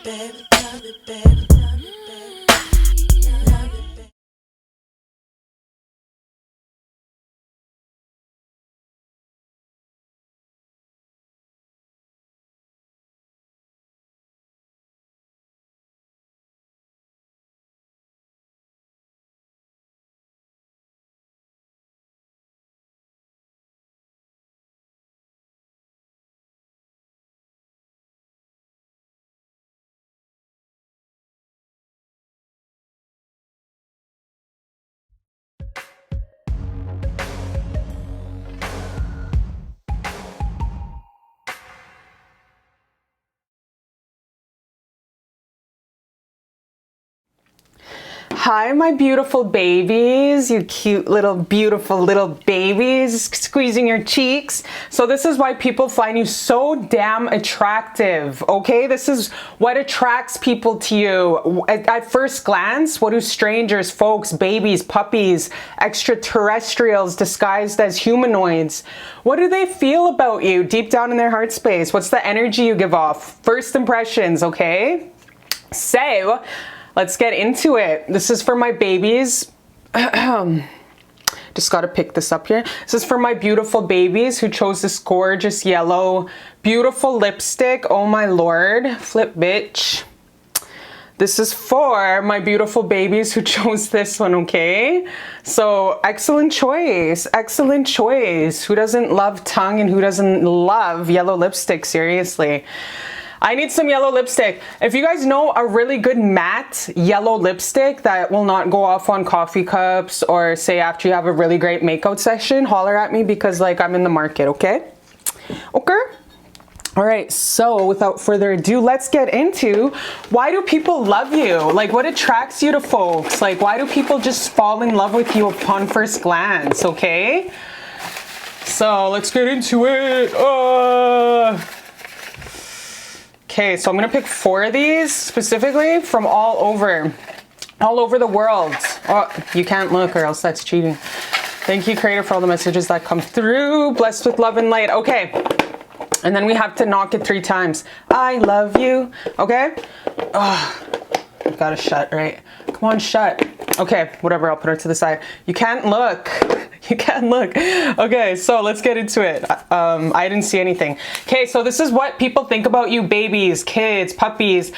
baby, love it, baby, love it, baby, love it, baby. Hi, my beautiful babies, you cute little beautiful little babies squeezing your cheeks. So this is why people find you so damn attractive, okay? This is what attracts people to you. At first glance, what do strangers, folks, babies, puppies, extraterrestrials disguised as humanoids, what do they feel about you deep down in their heart space? What's the energy you give off? First impressions, okay? So let's get into it. This is for my babies. Just got to pick this up here. This is for my beautiful babies who chose this gorgeous yellow, beautiful lipstick. Oh my Lord. Flip, bitch. This is for my beautiful babies who chose this one, okay? So excellent choice. Excellent choice. Who doesn't love tongue and who doesn't love yellow lipstick? Seriously. I need some yellow lipstick. If you guys know a really good matte yellow lipstick that will not go off on coffee cups or say after you have a really great makeout session, holler at me because like I'm in the market, okay? Okay? All right, so without further ado, let's get into why do people love you? Like what attracts you to folks? Like why do people just fall in love with you upon first glance, okay? So let's get into it. Okay, so I'm gonna pick 4 of these specifically from all over the world. Oh, you can't look or else that's cheating. Thank you, Creator, for all the messages that come through. Blessed with love and light. Okay, and then we have to knock it 3 times. I love you, okay? Oh, I've gotta shut, right? Come on, shut. Okay, whatever, I'll put her to the side. You can't look. You can't look. Okay, so let's get into it. I didn't see anything. Okay, so this is what people think about you, babies, kids, puppies.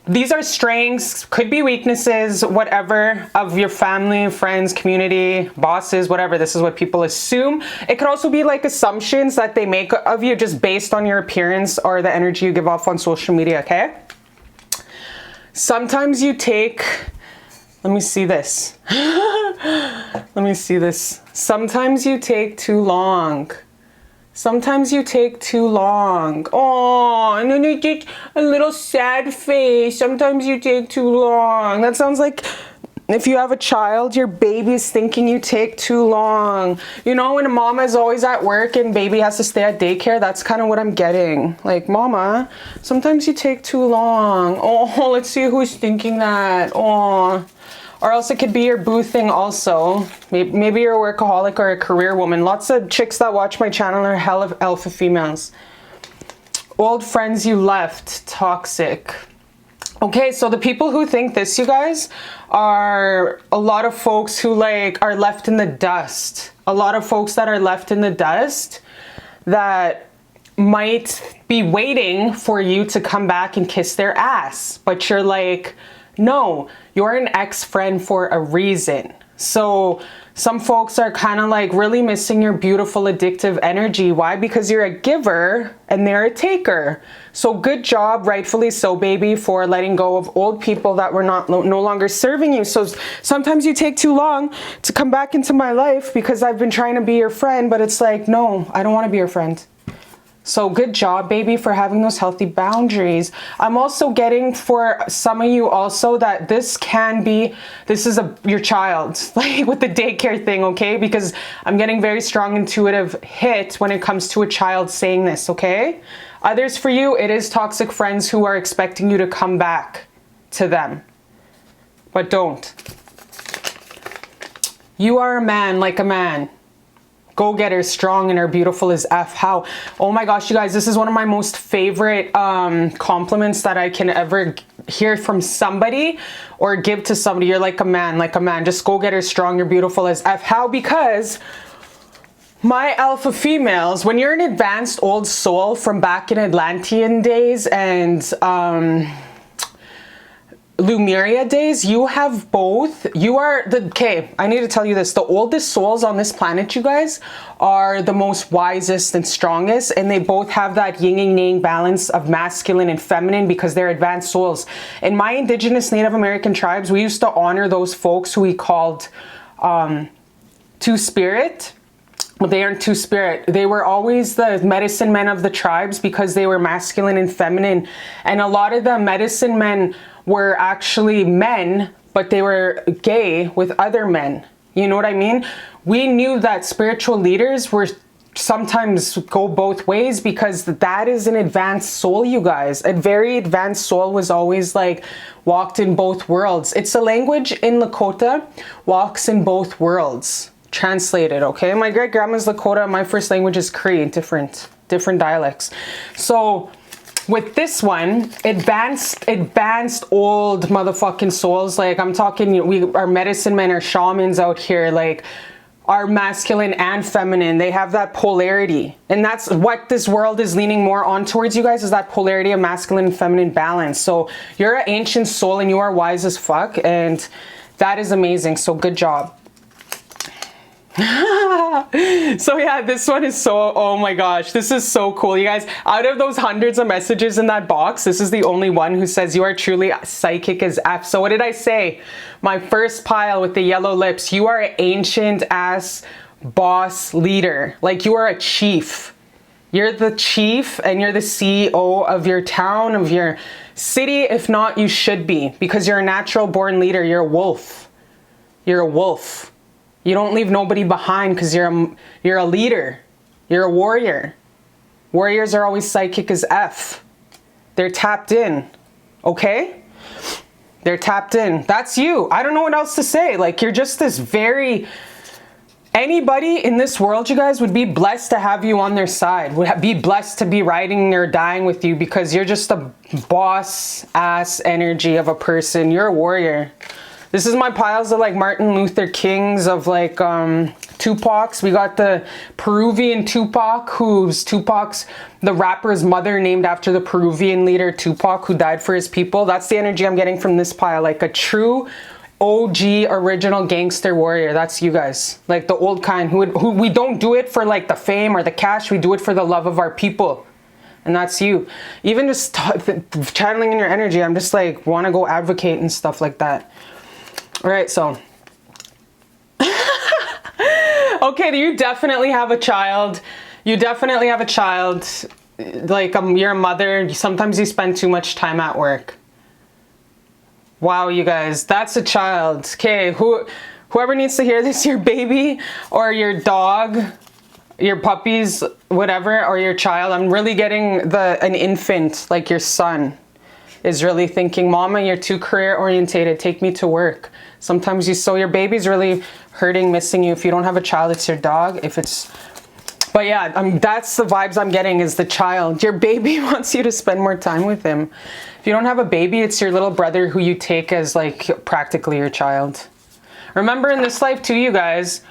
These are strengths, could be weaknesses, whatever, of your family, friends, community, bosses, whatever. This is what people assume. It could also be like assumptions that they make of you just based on your appearance or the energy you give off on social media, okay? Sometimes you take... Let me see this. Let me see this. Sometimes you take too long. Sometimes you take too long. Oh, and then you get a little sad face. Sometimes you take too long. That sounds like if you have a child, your baby's thinking you take too long. You know, when a mama is always at work and baby has to stay at daycare, that's kind of what I'm getting. Like, mama, sometimes you take too long. Oh, let's see who's thinking that. Oh. Or else it could be your boo thing also. Maybe you're a workaholic or a career woman. Lots of chicks that watch my channel are hell of alpha females. Old friends you left, toxic. Okay, so the people who think this, you guys, are a lot of folks who like are left in the dust. A lot of folks that are left in the dust that might be waiting for you to come back and kiss their ass. But you're like, no, you're an ex-friend for a reason. So some folks are kind of like really missing your beautiful addictive energy. Why? Because you're a giver and they're a taker. So good job, rightfully so, baby, for letting go of old people that were no longer serving you. So sometimes you take too long to come back into my life because I've been trying to be your friend, but it's like, no, I don't want to be your friend. So good job, baby, for having those healthy boundaries. I'm also getting for some of you also that this is your child, like with the daycare thing, okay? Because I'm getting very strong intuitive hit when it comes to a child saying this, okay? Others for you, it is toxic friends who are expecting you to come back to them, but don't. You are a man like a man. go-getter, strong, and are beautiful as F. How? Oh my gosh, you guys, this is one of my most favorite compliments that I can ever hear from somebody or give to somebody. You're like a man, like a man. Just go-getter, strong, you're beautiful as F. How? Because my alpha females, when you're an advanced old soul from back in Atlantean days and Lemuria days, you have both. You are the, okay, I need to tell you this. The oldest souls on this planet, you guys, are the most wisest and strongest, and they both have that yin and yang balance of masculine and feminine because they're advanced souls. In my indigenous Native American tribes, we used to honor those folks who we called two-spirit. But they aren't two-spirit. They were always the medicine men of the tribes because they were masculine and feminine. And a lot of the medicine men were actually men, but they were gay with other men. You know what I mean? We knew that spiritual leaders were sometimes go both ways because that is an advanced soul, you guys. A very advanced soul was always like walked in both worlds. It's a language in Lakota, walks in both worlds. Translated, okay? My great grandma's Lakota, my first language is Cree, different dialects. So with this one, advanced old motherfucking souls, like I'm talking, our medicine men, our shamans out here, like are masculine and feminine. They have that polarity. And that's what this world is leaning more on towards, you guys, is that polarity of masculine and feminine balance. So you're an ancient soul and you are wise as fuck. And that is amazing. So good job. So yeah, this one is so, oh my gosh, this is so cool, you guys. Out of those hundreds of messages in that box, this is the only one who says you are truly psychic as F. So what did I say? My first pile with the yellow lips, you are an ancient ass boss leader. Like you are a chief. You're the chief and you're the CEO of your town, of your city. If not, you should be, because you're a natural born leader. You're a wolf. You're a wolf. You don't leave nobody behind because you're a leader. You're a warrior. Warriors are always psychic as F. They're tapped in. Okay? They're tapped in. That's you. I don't know what else to say. Like, you're just this very... Anybody in this world, you guys, would be blessed to have you on their side. Would be blessed to be riding or dying with you because you're just a boss-ass energy of a person. You're a warrior. This is my piles of like Martin Luther Kings, of like Tupac's. We got the Peruvian Tupac, who's Tupac's, the rapper's mother, named after the Peruvian leader Tupac, who died for his people. That's the energy I'm getting from this pile. Like a true OG original gangster warrior. That's you guys. Like the old kind who we don't do it for like the fame or the cash. We do it for the love of our people. And that's you. Even just channeling in your energy, I'm just like, want to go advocate and stuff like that. All right, so. Okay, you definitely have a child. You definitely have a child. Like, you're a mother. Sometimes you spend too much time at work. Wow, you guys, that's a child. Okay, whoever needs to hear this, your baby or your dog, your puppies, whatever, or your child, I'm really getting an infant, like your son, is really thinking, Mama, you're too career orientated. Take me to work. Sometimes so your baby's really hurting, missing you. If you don't have a child, it's your dog. But yeah, that's the vibes I'm getting, is the child. Your baby wants you to spend more time with him. If you don't have a baby, it's your little brother who you take as like practically your child. Remember, in this life too, you guys,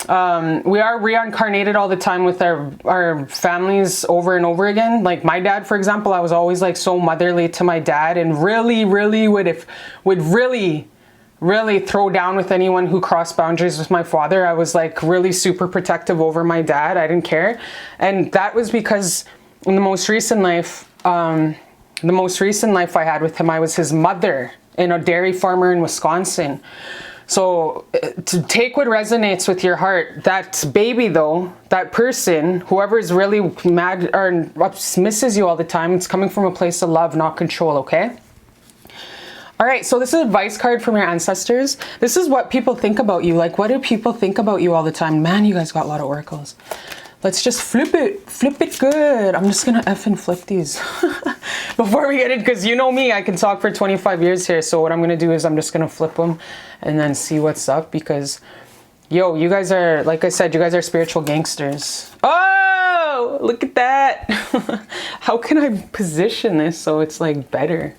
we are reincarnated all the time with our families over and over again. Like my dad, for example, I was always like so motherly to my dad, and really would really throw down with anyone who crossed boundaries with my father. I was like really super protective over my dad. I didn't care. And that was because in the most recent life I had with him, I was his mother and a dairy farmer in Wisconsin. So to take what resonates with your heart, that baby though, that person, whoever is really mad or misses you all the time, it's coming from a place of love, not control, okay? All right, so this is an advice card from your ancestors. This is what people think about you. Like, what do people think about you all the time? Man, you guys got a lot of oracles. Let's just flip it good. I'm just gonna effing flip these before we get it, because you know me, I can talk for 25 years here. So what I'm gonna do is I'm just gonna flip them and then see what's up, because Yo, you guys are, like I said, you guys are spiritual gangsters. Oh, look at that. How can I position this so it's like better?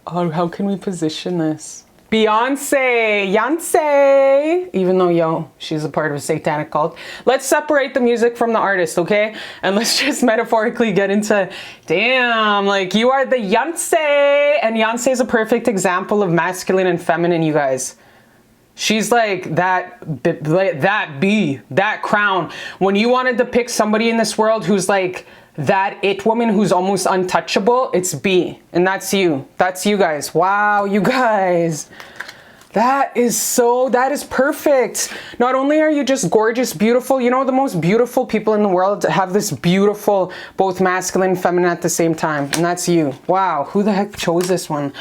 Oh, how can we position this? Beyonce, Beyonce. Even though, yo, she's a part of a satanic cult. Let's separate the music from the artist, okay? And let's just metaphorically get into, damn, like you are the Beyonce. And Beyonce is a perfect example of masculine and feminine, you guys. She's like that crown. When you wanted to pick somebody in this world who's like that it woman who's almost untouchable, it's B. And that's you. That's you guys. Wow, you guys. That is perfect. Not only are you just gorgeous, beautiful, you know, the most beautiful people in the world have this beautiful, both masculine and feminine at the same time. And that's you. Wow, who the heck chose this one?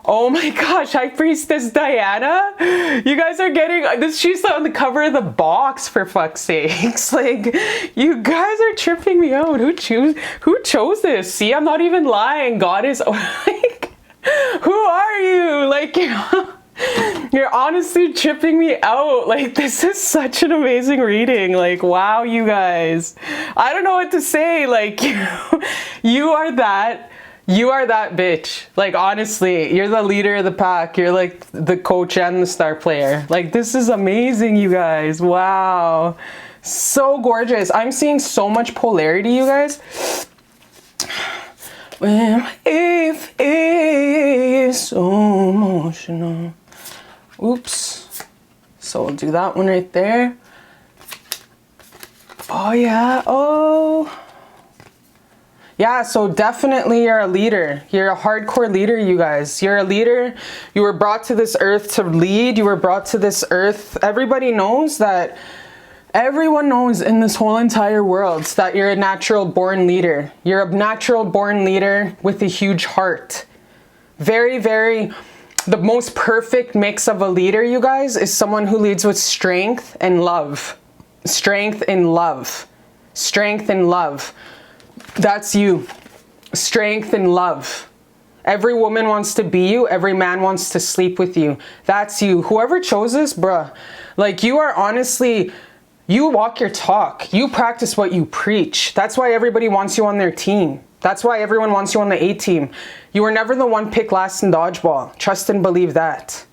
Oh my gosh, High Priestess Diana. You guys are getting this. She's on the cover of the box, for fuck's sakes. Like, you guys are tripping me out. Who chose this? See, I'm not even lying. God is like, who are you? Like, you're honestly tripping me out. Like, this is such an amazing reading. Like, wow, you guys. I don't know what to say. Like, you are that. You are that bitch. Like, honestly, you're the leader of the pack. You're like the coach and the star player. Like, this is amazing, you guys. Wow. So gorgeous. I'm seeing so much polarity, you guys. When if is so emotional. Oops. So we'll do that one right there. Oh, yeah. Oh. Yeah, so definitely you're a leader. You're a hardcore leader, you guys. You're a leader. You were brought to this earth to lead. You were brought to this earth. Everybody knows that. Everyone knows in this whole entire world that you're a natural born leader. You're a natural born leader with a huge heart. Very, very, the most perfect mix of a leader, you guys, is someone who leads with strength and love. Strength and love. Strength and love. That's you. Strength and love. Every woman wants to be you. Every man wants to sleep with you. That's you. Whoever chose this, bruh, like, you are honestly, you walk your talk. You practice what you preach. That's why everybody wants you on their team. That's why everyone wants you on the A team. You were never the one picked last in dodgeball. Trust and believe that.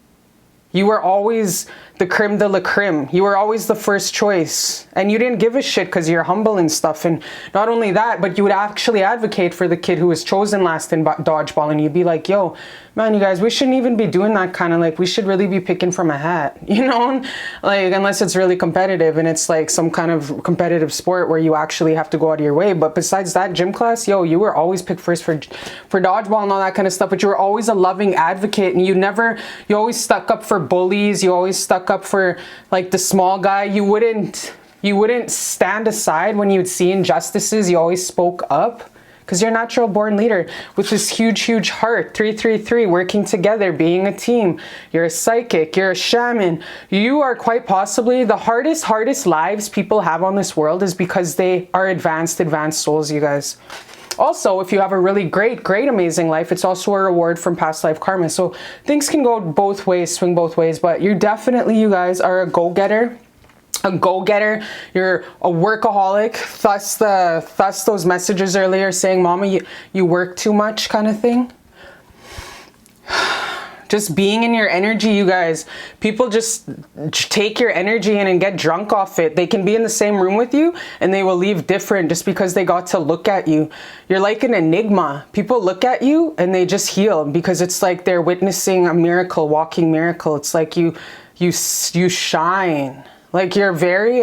You were always the creme de la creme. You were always the first choice. And you didn't give a shit because you're humble and stuff. And not only that, but you would actually advocate for the kid who was chosen last in dodgeball. And you'd be like, yo, man, you guys, we shouldn't even be doing that kind of, like, we should really be picking from a hat, you know? Like, unless it's really competitive and it's like some kind of competitive sport where you actually have to go out of your way. But besides that, gym class, yo, you were always picked first for dodgeball and all that kind of stuff. But you were always a loving advocate, and you always stuck up for bullies. You always stuck up for like the small guy. You wouldn't stand aside when you'd see injustices. You always spoke up. Because you're a natural born leader with this huge, huge heart. 333, working together, being a team. You're a psychic. You're a shaman. You are quite possibly the hardest lives people have on this world is because they are advanced souls, you guys. Also, if you have a really great, amazing life, it's also a reward from past life karma. So things can go both ways, swing both ways. But you're definitely, you guys, are a go-getter. You're a workaholic, thus those messages earlier saying, mama, you work too much kind of thing. Just being in your energy, you guys. People just take your energy in and get drunk off it. They can be in the same room with you and they will leave different just because they got to look at you. You're like an enigma. People look at you and they just heal because it's like they're witnessing a miracle, walking miracle. It's like you shine. Like, you're very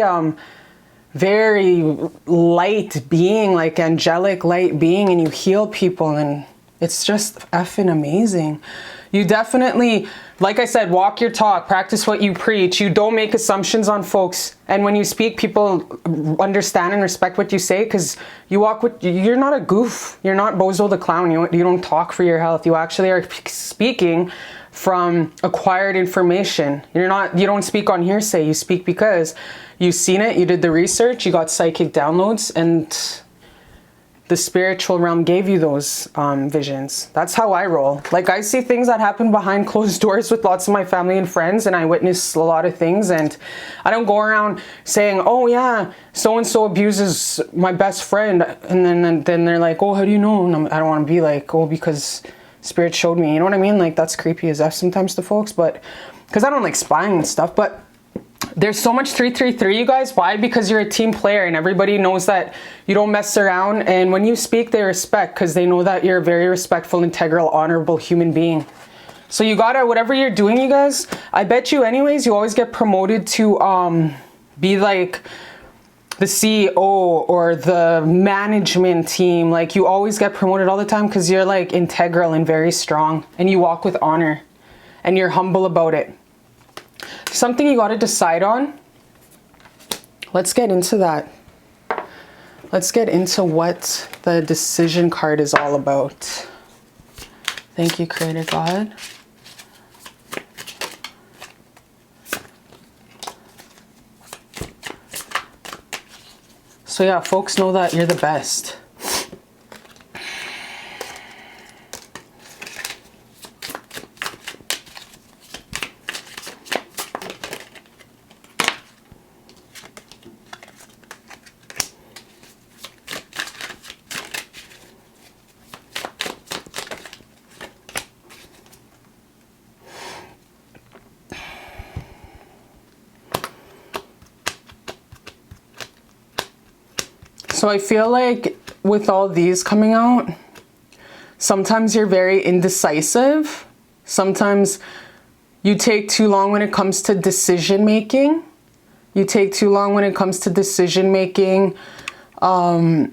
light being, like angelic light being, and you heal people, and it's just effing amazing. You definitely, like I said, walk your talk, practice what you preach. You don't make assumptions on folks. And when you speak, people understand and respect what you say because you're not a goof. You're not Bozo the Clown. You don't talk for your health. You actually are speaking from acquired information. You don't speak on hearsay. You speak because you've seen it, you did the research, you got psychic downloads, and the spiritual realm gave you those visions. That's how I roll. Like, I see things that happen behind closed doors with lots of my family and friends, and I witness a lot of things, and I don't go around saying, oh yeah, so-and-so abuses my best friend, and then they're like, oh, how do you know? And I don't want to be like, oh, because Spirit showed me. You know what I mean? Like, that's creepy as F sometimes to folks, but because I don't like spying and stuff. But there's so much 333, you guys. Why? Because you're a team player, and everybody knows that you don't mess around, and when you speak, they respect, because they know that you're a very respectful, integral, honorable human being. So you gotta, whatever you're doing, you guys, I bet you anyways, you always get promoted to be like the CEO or the management team. Like, you always get promoted all the time because you're like integral and very strong, and you walk with honor, and you're humble about it. Something you got to decide on. Let's get into that. Let's get into what the decision card is all about. Thank you, Creator God. So yeah, folks, know that you're the best. So I feel like with all these coming out, sometimes you're very indecisive. Sometimes you take too long when it comes to decision making. You take too long when it comes to decision making. When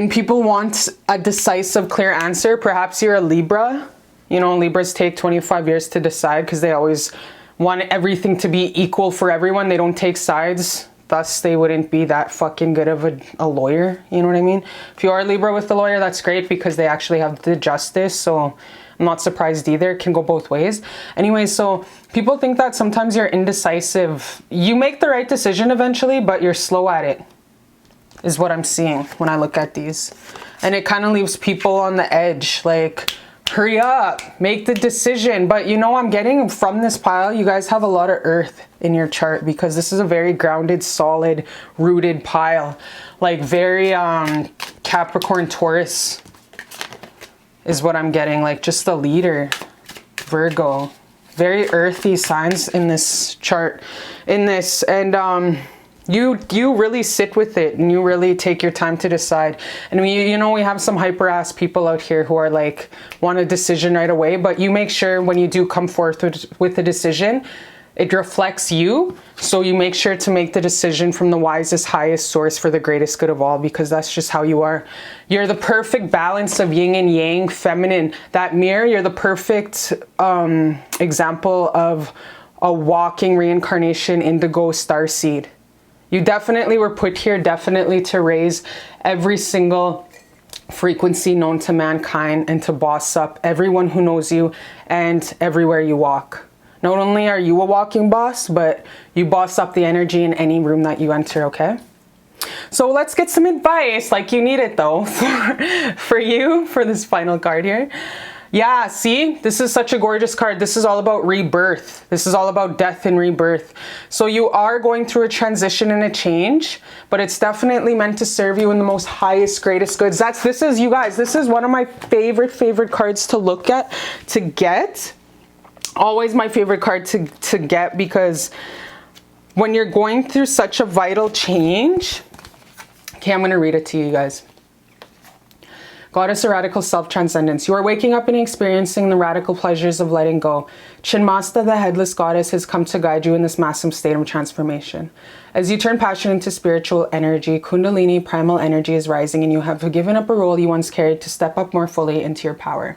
people want a decisive, clear answer, perhaps you're a Libra. You know, Libras take 25 years to decide because they always want everything to be equal for everyone. They don't take sides. Thus, they wouldn't be that fucking good of a lawyer. You know what I mean? If you are a Libra with a lawyer, that's great because they actually have the justice. So I'm not surprised either. It can go both ways. Anyway, so people think that sometimes you're indecisive. You make the right decision eventually, but you're slow at it, is what I'm seeing when I look at these. And it kind of leaves people on the edge, like, hurry up, make the decision. But you know, I'm getting from this pile, you guys have a lot of earth in your chart because this is a very grounded, solid, rooted pile. Like very Capricorn, Taurus is what I'm getting. Like just a leader, Virgo. Very earthy signs in this chart, in this. And you really sit with it and you really take your time to decide. And you know, we have some hyper ass people out here who are like, want a decision right away, but you make sure when you do come forth with a decision, it reflects you. So you make sure to make the decision from the wisest, highest source for the greatest good of all, because that's just how you are. You're the perfect balance of yin and yang, feminine. That mirror, you're the perfect example of a walking reincarnation indigo starseed. You definitely were put here, definitely to raise every single frequency known to mankind and to boss up everyone who knows you and everywhere you walk. Not only are you a walking boss, but you boss up the energy in any room that you enter, okay? So let's get some advice, like you need it though, for you, for this final card here. Yeah, see, this is such a gorgeous card. This is all about rebirth. This is all about death and rebirth. So you are going through a transition and a change, but it's definitely meant to serve you in the most highest, greatest goods. This is, you guys, this is one of my favorite cards to look at, to get. Always my favorite card to get, because when you're going through such a vital change, okay, I'm going to read it to you guys. Goddess of radical self-transcendence. You are waking up and experiencing the radical pleasures of letting go. Chinmasta, the headless goddess, has come to guide you in this massive state of transformation. As you turn passion into spiritual energy, Kundalini, primal energy, is rising, and you have given up a role you once carried to step up more fully into your power.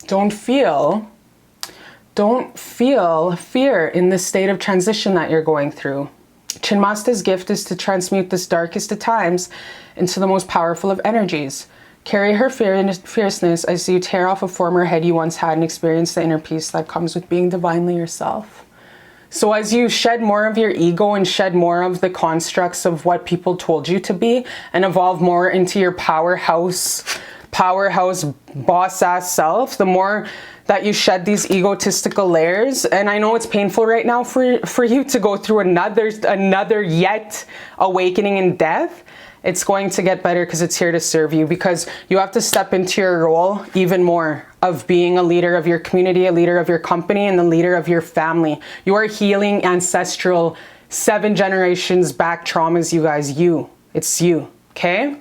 Don't feel fear in this state of transition that you're going through. Chinmasta's gift is to transmute this darkest of times into the most powerful of energies. Carry her fierceness as you tear off a former head you once had and experience the inner peace that comes with being divinely yourself. So as you shed more of your ego and shed more of the constructs of what people told you to be and evolve more into your powerhouse boss ass self, the more that you shed these egotistical layers. And I know it's painful right now for you to go through another yet awakening in death. It's going to get better because it's here to serve you, because you have to step into your role even more of being a leader of your community, a leader of your company, and the leader of your family. You are healing ancestral 7 generations back traumas, you guys. It's you, okay?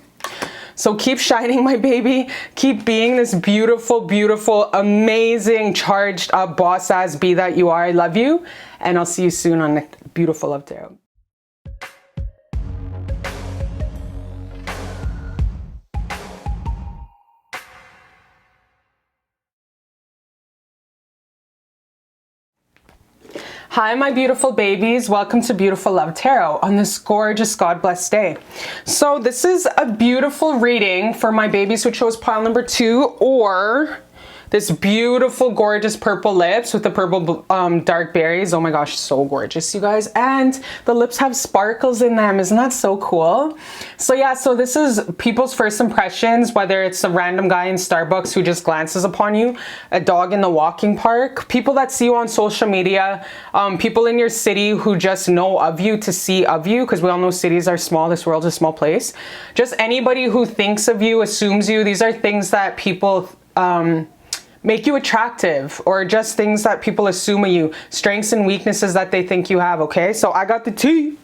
So keep shining, my baby. Keep being this beautiful, beautiful, amazing, charged up boss ass bee that you are. I love you. And I'll see you soon on Beautiful Love Tarot. Hi, my beautiful babies. Welcome to Beautiful Love Tarot on this gorgeous, God-blessed day. So this is a beautiful reading for my babies who chose pile number 2, or this beautiful, gorgeous purple lips with the purple dark berries. Oh my gosh, so gorgeous, you guys. And the lips have sparkles in them. Isn't that so cool? So yeah, so this is people's first impressions, whether it's a random guy in Starbucks who just glances upon you, a dog in the walking park, people that see you on social media, people in your city who just know of you to see of you, because we all know cities are small, this world's a small place. Just anybody who thinks of you, assumes you. These are things that people make you attractive, or just things that people assume of you, strengths and weaknesses that they think you have, okay? So I got the tea.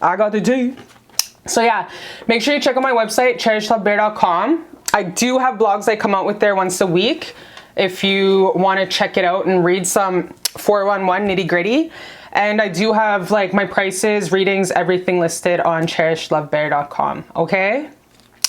So yeah, make sure you check out my website, cherishlbear.com. I do have blogs I come out with there once a week if you want to check it out and read some 411 nitty gritty. And I do have like my prices, readings, everything listed on cherishlbear.com, okay?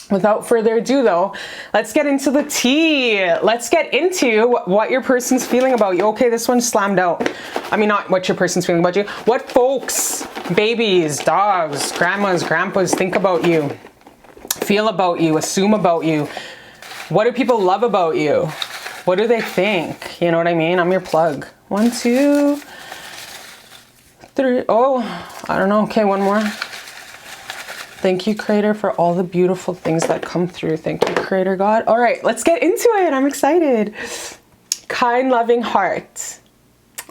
Without further ado though, let's get into the tea. Let's get into what your person's feeling about you. Okay, this one slammed out. I mean, not what your person's feeling about you. What folks, babies, dogs, grandmas, grandpas think about you, feel about you, assume about you. What do people love about you? What do they think? You know what I mean? I'm your plug. 1, 2, 3. Oh, I don't know. Okay, one more. Thank you, Creator, for all the beautiful things that come through. Thank you, Creator God. All right, let's get into it. I'm excited. Kind, loving heart.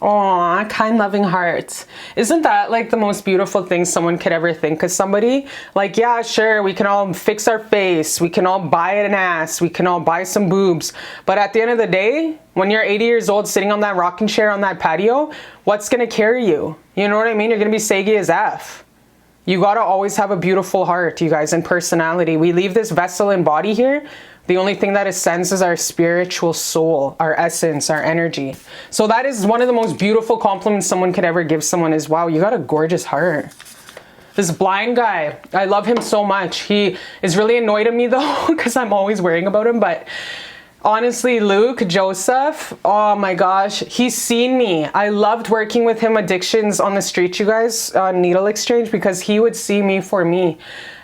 Aw, kind, loving heart. Isn't that like the most beautiful thing someone could ever think? Because somebody, like, yeah, sure, we can all fix our face. We can all buy an ass. We can all buy some boobs. But at the end of the day, when you're 80 years old sitting on that rocking chair on that patio, what's going to carry you? You know what I mean? You're going to be saggy as F. You gotta always have a beautiful heart, you guys, and personality. We leave this vessel and body here. The only thing that ascends is our spiritual soul, our essence, our energy. So that is one of the most beautiful compliments someone could ever give someone is, wow, you got a gorgeous heart. This blind guy, I love him so much. He is really annoyed at me though, because I'm always worrying about him, but honestly, Luke, Joseph, oh my gosh, he's seen me. I loved working with him, addictions on the street, you guys, on needle exchange, because he would see me for me.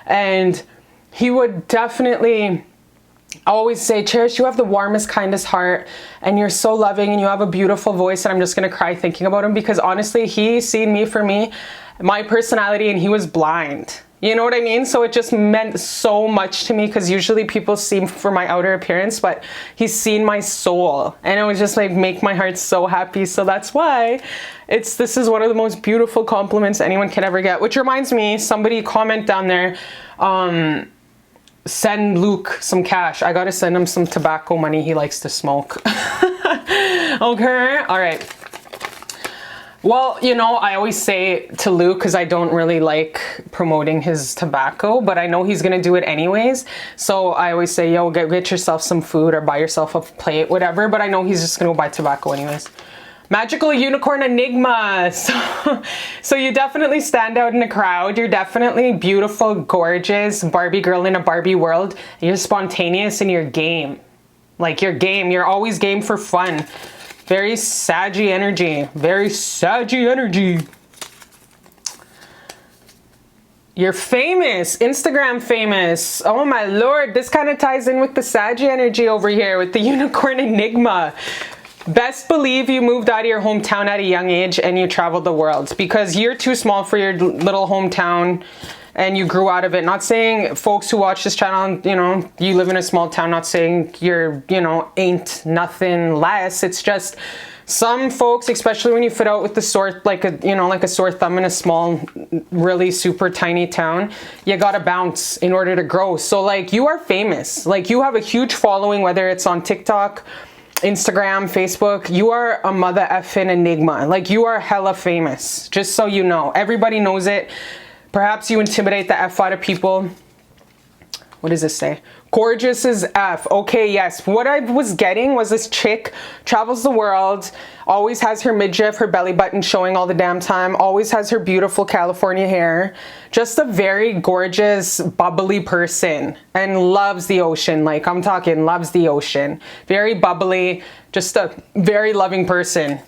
And he would definitely always say, Cherish, you have the warmest, kindest heart, and you're so loving, and you have a beautiful voice. And I'm just gonna cry thinking about him, because honestly, he seen me for me, my personality, and he was blind. You know what I mean? So it just meant so much to me, because usually people see for my outer appearance, but he's seen my soul, and it was just like make my heart so happy. So that's why this is one of the most beautiful compliments anyone can ever get. Which reminds me, somebody comment down there, send Luke some cash. I gotta send him some tobacco money. He likes to smoke. Okay, all right. Well, you know, I always say to Luke, because I don't really like promoting his tobacco, but I know he's going to do it anyways. So I always say, yo, get yourself some food or buy yourself a plate, whatever. But I know he's just going to buy tobacco anyways. Magical unicorn enigma. So you definitely stand out in a crowd. You're definitely beautiful, gorgeous, Barbie girl in a Barbie world. You're spontaneous in your game. Like your game. You're always game for fun. Very saggy energy. Very saggy energy. You're famous. Instagram famous. Oh my lord. This kind of ties in with the saggy energy over here with the unicorn enigma. Best believe you moved out of your hometown at a young age and you traveled the world, because you're too small for your little hometown and you grew out of it. Not saying folks who watch this channel, you know, you live in a small town, not saying you're, you know, ain't nothing less. It's just some folks, especially when you fit out with the sore, like a, you know, like a sore thumb in a small, really super tiny town, you gotta bounce in order to grow. So like, you are famous. Like, you have a huge following, whether it's on TikTok, Instagram, Facebook. You are a mother effing enigma. Like, you are hella famous, just so you know. Everybody knows it. Perhaps you intimidate the F out of people. What does this say? Gorgeous as F. Okay, yes. What I was getting was this chick travels the world, always has her midriff, her belly button showing all the damn time, always has her beautiful California hair. Just a very gorgeous, bubbly person, and loves the ocean. Like, I'm talking loves the ocean. Very bubbly, just a very loving person.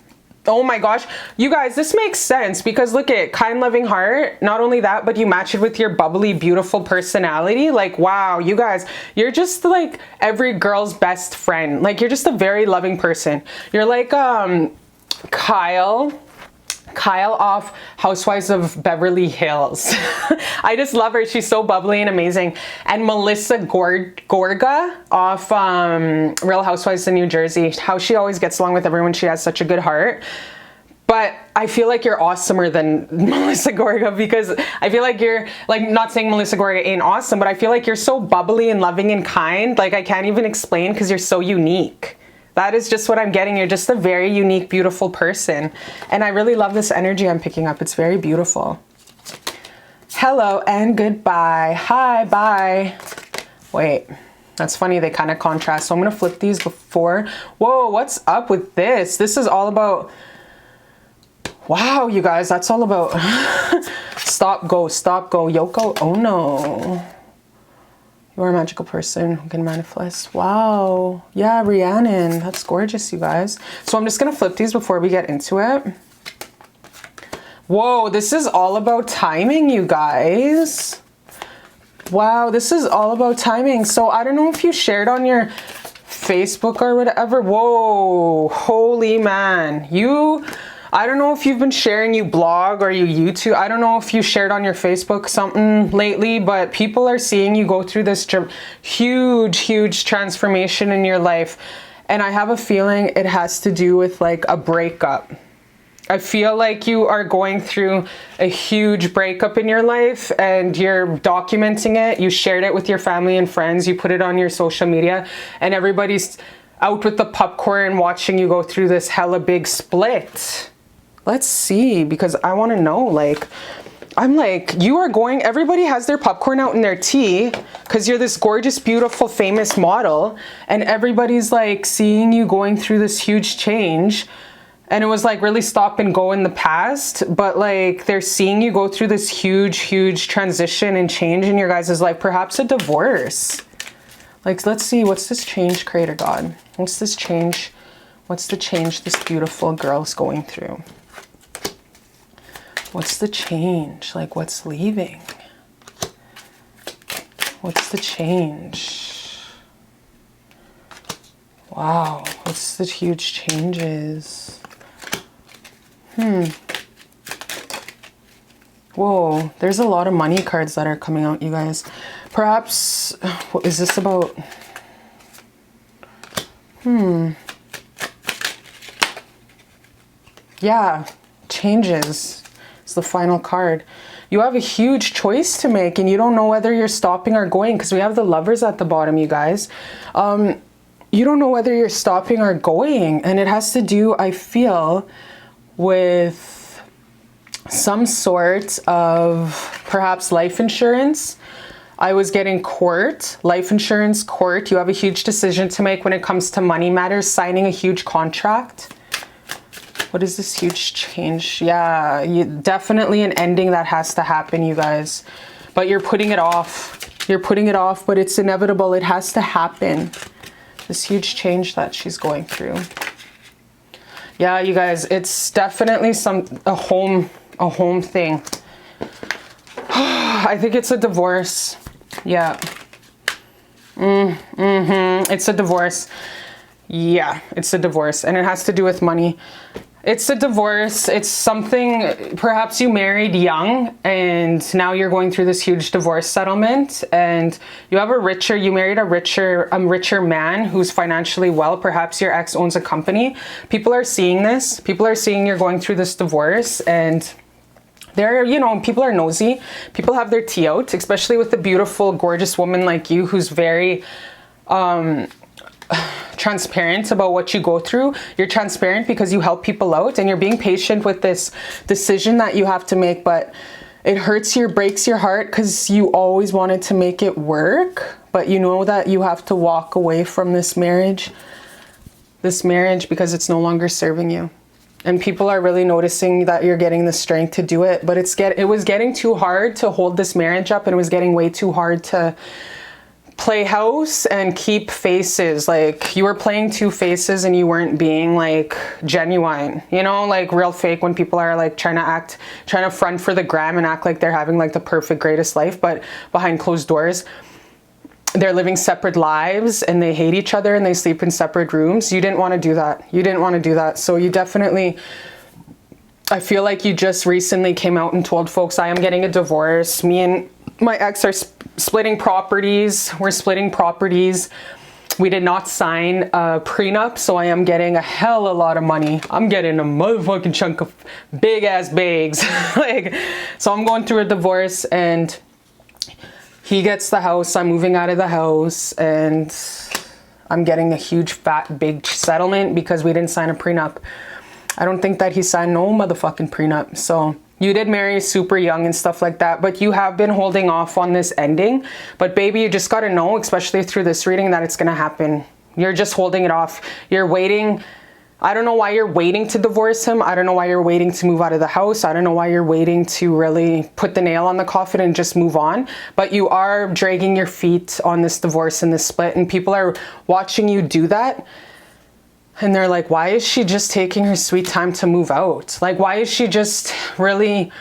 Oh my gosh, you guys, this makes sense because look at kind, loving heart. Not only that, but you match it with your bubbly, beautiful personality. Like, wow, you guys, you're just like every girl's best friend. Like, you're just a very loving person. You're like Kyle off Housewives of Beverly Hills. I just love her. She's so bubbly and amazing. And Melissa Gorga off Real Housewives of New Jersey. How she always gets along with everyone. She has such a good heart. But I feel like you're awesomer than Melissa Gorga, because I feel like you're, like, not saying Melissa Gorga ain't awesome, but I feel like you're so bubbly and loving and kind. Like, I can't even explain because you're so unique. That is just what I'm getting. You're just a very unique, beautiful person. And I really love this energy I'm picking up. It's very beautiful. Hello and goodbye. Hi, bye. Wait, that's funny. They kind of contrast. So I'm going to flip these before. Whoa, what's up with this? This is all about... Wow, you guys, that's all about... Stop, go, Yoko. Oh, no. You are a magical person who can manifest. Wow. Yeah, Rhiannon. That's gorgeous, you guys. So I'm just going to flip these before we get into it. Whoa, this is all about timing, you guys. Wow, this is all about timing. So I don't know if you shared on your Facebook or whatever. Whoa, holy man. I don't know if you've been sharing, you blog or you YouTube. I don't know if you shared on your Facebook something lately, but people are seeing you go through this huge transformation in your life. And I have a feeling it has to do with like a breakup. I feel like you are going through a huge breakup in your life and you're documenting it. You shared it with your family and friends. You put it on your social media and everybody's out with the popcorn watching you go through this hella big split. Let's see, because I want to know, like, I'm like, you are going, everybody has their popcorn out in their tea because you're this gorgeous, beautiful, famous model. And everybody's like seeing you going through this huge change. And it was like really stop and go in the past. But like, they're seeing you go through this huge transition and change in your guys' life. Perhaps a divorce. Like, let's see, what's this change, Creator God? What's this change? What's the change this beautiful girl's going through? What's the change? Like, what's leaving? What's the change? Wow, what's the huge changes? Whoa, there's a lot of money cards that are coming out, you guys. Perhaps, what is this about? Yeah, changes. It's the final card. You have a huge choice to make and you don't know whether you're stopping or going, because we have the Lovers at the bottom, you guys. You don't know whether you're stopping or going, and it has to do, I feel, with some sort of perhaps life insurance. I was getting court, life insurance, court. You have a huge decision to make when it comes to money matters, signing a huge contract. What is this huge change? Yeah, definitely an ending that has to happen, you guys. But you're putting it off. You're putting it off, but it's inevitable. It has to happen. This huge change that she's going through. Yeah, you guys, it's definitely a home thing. I think it's a divorce. Yeah. It's a divorce. Yeah, it's a divorce, and it has to do with money. It's a divorce. It's something, perhaps you married young and now you're going through this huge divorce settlement, and you married a richer man who's financially well. Perhaps your ex owns a company. People are seeing this. People are seeing you're going through this divorce, and they're, you know, people are nosy. People have their tea out, especially with a beautiful, gorgeous woman like you who's very, transparent about what you go through. You're transparent because you help people out, and you're being patient with this decision that you have to make, but it breaks your heart because you always wanted to make it work, but you know that you have to walk away from this marriage because it's no longer serving you. And people are really noticing that you're getting the strength to do it, but it was getting too hard to hold this marriage up, and it was getting way too hard to play house and keep faces. Like, you were playing two faces and you weren't being like genuine, you know, like real fake, when people are like trying to front for the gram and act like they're having like the perfect greatest life, but behind closed doors they're living separate lives and they hate each other and they sleep in separate rooms. You didn't want to do that. So you definitely, I feel like you just recently came out and told folks, I am getting a divorce. Me and my ex are splitting properties. We're splitting properties. We did not sign a prenup, so I am getting a hell of a lot of money. I'm getting a motherfucking chunk of big ass bags. So I'm going through a divorce, and he gets the house. I'm moving out of the house, and I'm getting a huge fat big settlement because we didn't sign a prenup. I don't think that he signed no motherfucking prenup. So you did marry super young and stuff like that, but you have been holding off on this ending. But baby, you just got to know, especially through this reading, that it's going to happen. You're just holding it off. You're waiting. I don't know why you're waiting to divorce him. I don't know why you're waiting to move out of the house. I don't know why you're waiting to really put the nail on the coffin and just move on. But you are dragging your feet on this divorce and this split, and people are watching you do that. And they're like, why is she just taking her sweet time to move out? Like, why is she just really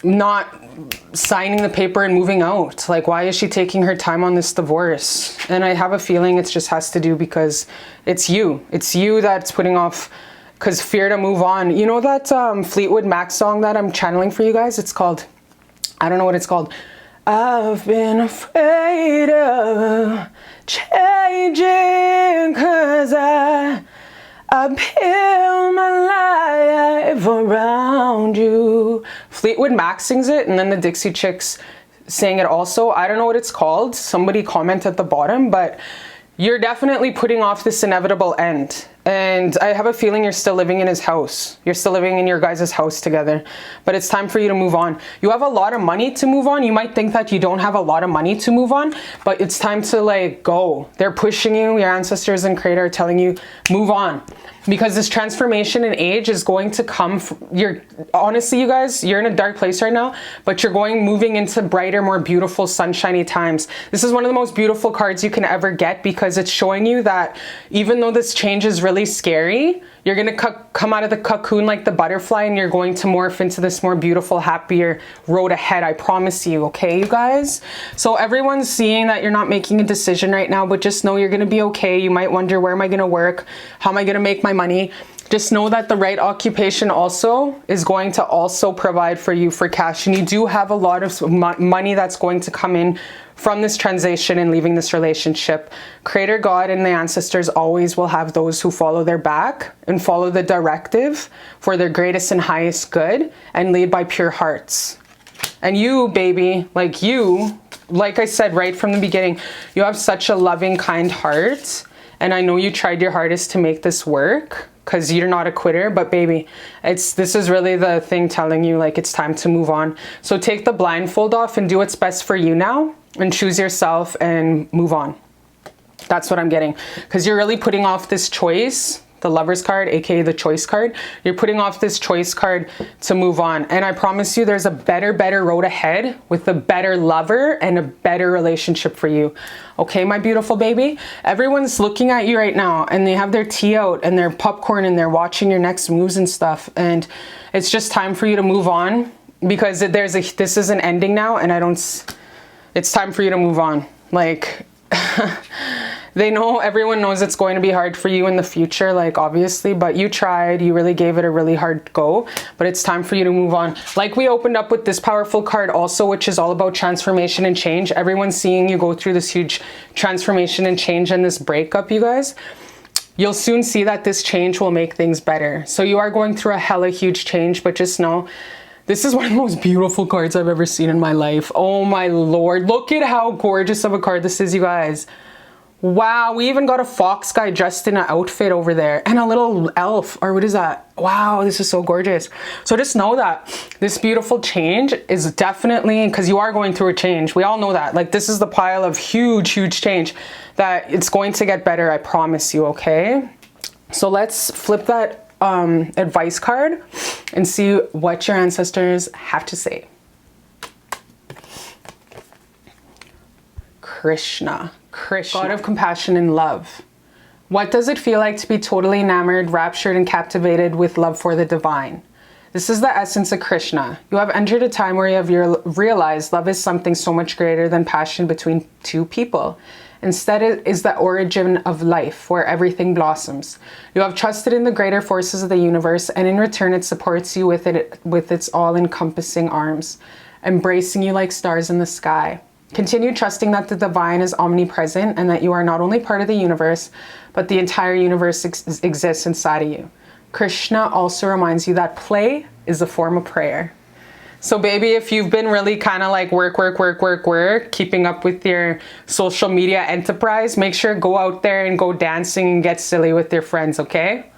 not signing the paper and moving out? Like, why is she taking her time on this divorce? And I have a feeling it just has to do because it's you. It's you that's putting off, because fear to move on. You know that Fleetwood Mac song that I'm channeling for you guys? It's called, I don't know what it's called. I've been afraid of changing, 'cause I build my life around you. Fleetwood Mac sings it, and then the Dixie Chicks sang it also. I don't know what it's called. Somebody comment at the bottom, but you're definitely putting off this inevitable end. And I have a feeling you're still living in his house. You're still living in your guys' house together. But it's time for you to move on. You have a lot of money to move on. You might think that you don't have a lot of money to move on, but it's time to like go. They're pushing you. Your ancestors and creator are telling you, move on. Because this transformation in age is going to come. Honestly, you guys, you're in a dark place right now, but you're moving into brighter, more beautiful, sunshiny times. This is one of the most beautiful cards you can ever get, because it's showing you that even though this change is really scary, you're going to come out of the cocoon like the butterfly, and you're going to morph into this more beautiful, happier road ahead. I promise you. Okay, you guys? So everyone's seeing that you're not making a decision right now, but just know you're going to be okay. You might wonder, where am I going to work? How am I going to make my money? Just know that the right occupation also is going to also provide for you for cash. And you do have a lot of money that's going to come in from this transition and leaving this relationship. Creator God and the ancestors always will have those who follow their back and follow the directive for their greatest and highest good and lead by pure hearts. And you, baby, like I said right from the beginning, you have such a loving, kind heart. And I know you tried your hardest to make this work, because you're not a quitter, but baby, this is really the thing telling you, like, it's time to move on. So take the blindfold off and do what's best for you now, and choose yourself and move on. That's what I'm getting, because you're really putting off this choice, the Lover's card, aka the choice card. You're putting off this choice card to move on. And I promise you, there's a better road ahead with a better lover and a better relationship for you. Okay, my beautiful baby? Everyone's looking at you right now, and they have their tea out and their popcorn, and they're watching your next moves and stuff. And it's just time for you to move on, because this is an ending now, and it's time for you to move on. Like, They know, everyone knows it's going to be hard for you in the future, like obviously, but you tried, you really gave it a really hard go, but it's time for you to move on. Like we opened up with this powerful card also, which is all about transformation and change. Everyone's seeing you go through this huge transformation and change and this breakup, you guys. You'll soon see that this change will make things better. So you are going through a hella huge change, but just know, this is one of the most beautiful cards I've ever seen in my life. Oh my Lord, look at how gorgeous of a card this is, you guys. Wow, we even got a fox guy dressed in an outfit over there and a little elf, or what is that? Wow, this is so gorgeous. So just know that this beautiful change is definitely, because you are going through a change. We all know that. Like this is the pile of huge, huge change that it's going to get better. I promise you, okay? So let's flip that advice card and see what your ancestors have to say. Krishna, God of compassion and love. What does it feel like to be totally enamored, raptured, and captivated with love for the divine? This is the essence of Krishna. You have entered a time where you have realized love is something so much greater than passion between two people. Instead, it is the origin of life, where everything blossoms. You have trusted in the greater forces of the universe, and in return it supports you with its all-encompassing arms, embracing you like stars in the sky. Continue trusting that the divine is omnipresent and that you are not only part of the universe, but the entire universe exists inside of you. Krishna also reminds you that play is a form of prayer. So baby, if you've been really kind of like work, keeping up with your social media enterprise, make sure go out there and go dancing and get silly with your friends, okay?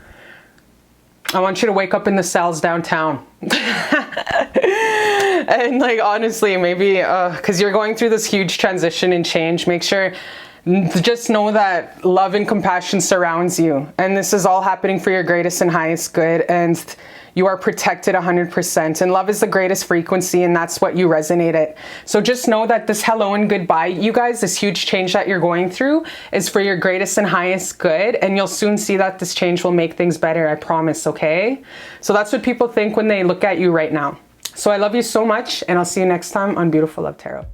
I want you to wake up in the cells downtown. And like, honestly, maybe, cause you're going through this huge transition and change, make sure, just know that love and compassion surrounds you. And this is all happening for your greatest and highest good. And you are protected 100%. And love is the greatest frequency, and that's what you resonate at. So just know that this hello and goodbye, you guys, this huge change that you're going through is for your greatest and highest good. And you'll soon see that this change will make things better, I promise, okay? So that's what people think when they look at you right now. So I love you so much, and I'll see you next time on Beautiful Love Tarot.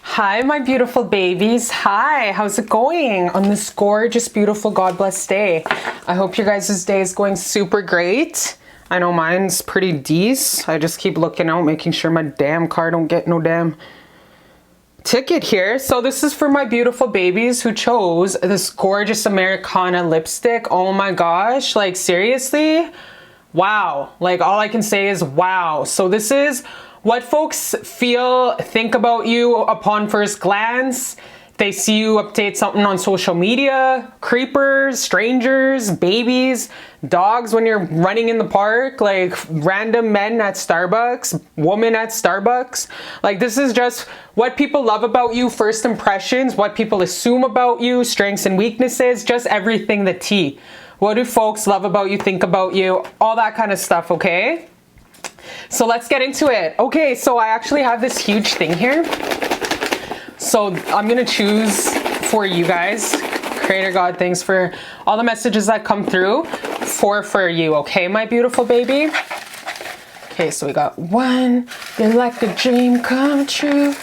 Hi, my beautiful babies. Hi, how's it going on this gorgeous, beautiful, God blessed day? I hope your guys' day is going super great. I know mine's pretty decent. I just keep looking out, making sure my damn car don't get no damn ticket here. So this is for my beautiful babies who chose this gorgeous Americana lipstick. Oh my gosh, like seriously? Wow. Like all I can say is wow. So this is what folks think about you upon first glance. They see you update something on social media, creepers, strangers, babies, dogs when you're running in the park, like random men at Starbucks, women at Starbucks. Like this is just what people love about you, first impressions, what people assume about you, strengths and weaknesses, just everything, the tea. What do folks love about you, think about you, all that kind of stuff, okay? So let's get into it. Okay, so I actually have this huge thing here. So I'm gonna choose for you guys. Creator God, thanks for all the messages that come through for you, okay, my beautiful baby? Okay, so we got 1, you're like a dream come true.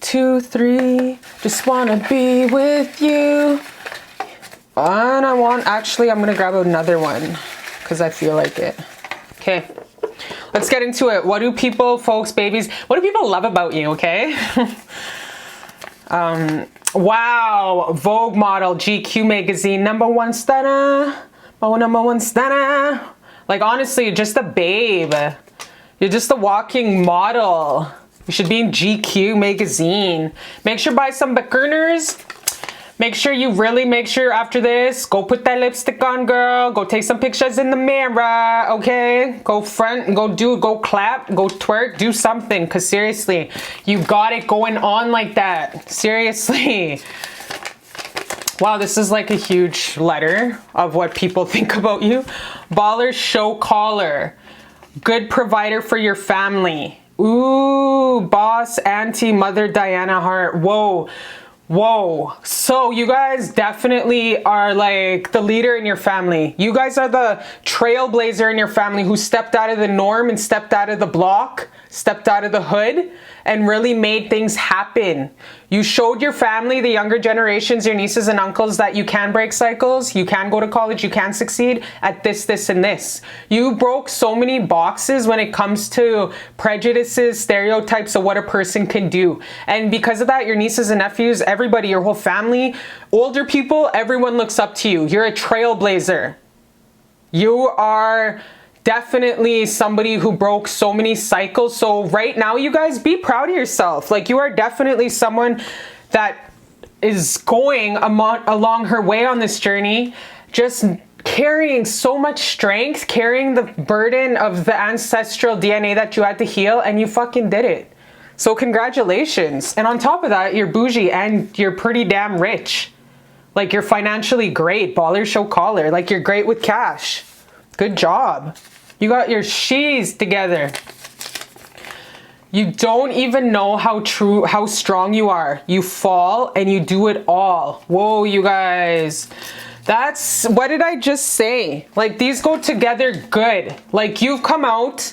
2, 3, just wanna be with you. And I'm gonna grab another one because I feel like it. Okay, let's get into it. What do people, folks, babies, what do people love about you, okay? Wow, Vogue model, GQ magazine, #1 stunner, #1 stunner. Like honestly, just a babe. You're just a walking model. You should be in GQ magazine. Make sure buy some Bikerners. Make sure after this, go put that lipstick on, girl. Go take some pictures in the mirror, okay? Go front and go clap, go twerk, do something. Cause seriously, you got it going on like that. Seriously. Wow, this is like a huge letter of what people think about you. Baller show caller. Good provider for your family. Ooh, boss, auntie, mother, Diana Hart. Whoa. Whoa. So you guys definitely are like the leader in your family. You guys are the trailblazer in your family who stepped out of the norm and stepped out of the block, stepped out of the hood, and really made things happen. You showed your family, the younger generations, your nieces and uncles, that you can break cycles, you can go to college, you can succeed at this, this, and this. You broke so many boxes when it comes to prejudices, stereotypes of what a person can do. And because of that, your nieces and nephews, everybody, your whole family, older people, everyone looks up to you. You're a trailblazer. You are definitely somebody who broke so many cycles. So right now, you guys, be proud of yourself. Like, you are definitely someone that is going along her way on this journey, just carrying so much strength, carrying the burden of the ancestral DNA that you had to heal, and you fucking did it. So congratulations. And on top of that, you're bougie and you're pretty damn rich. Like, you're financially great. Baller show caller. Like, you're great with cash. Good job. You got your she's together. You don't even know how strong you are. You fall and you do it all. Whoa, you guys. That's, what did I just say? Like, these go together good. Like, you've come out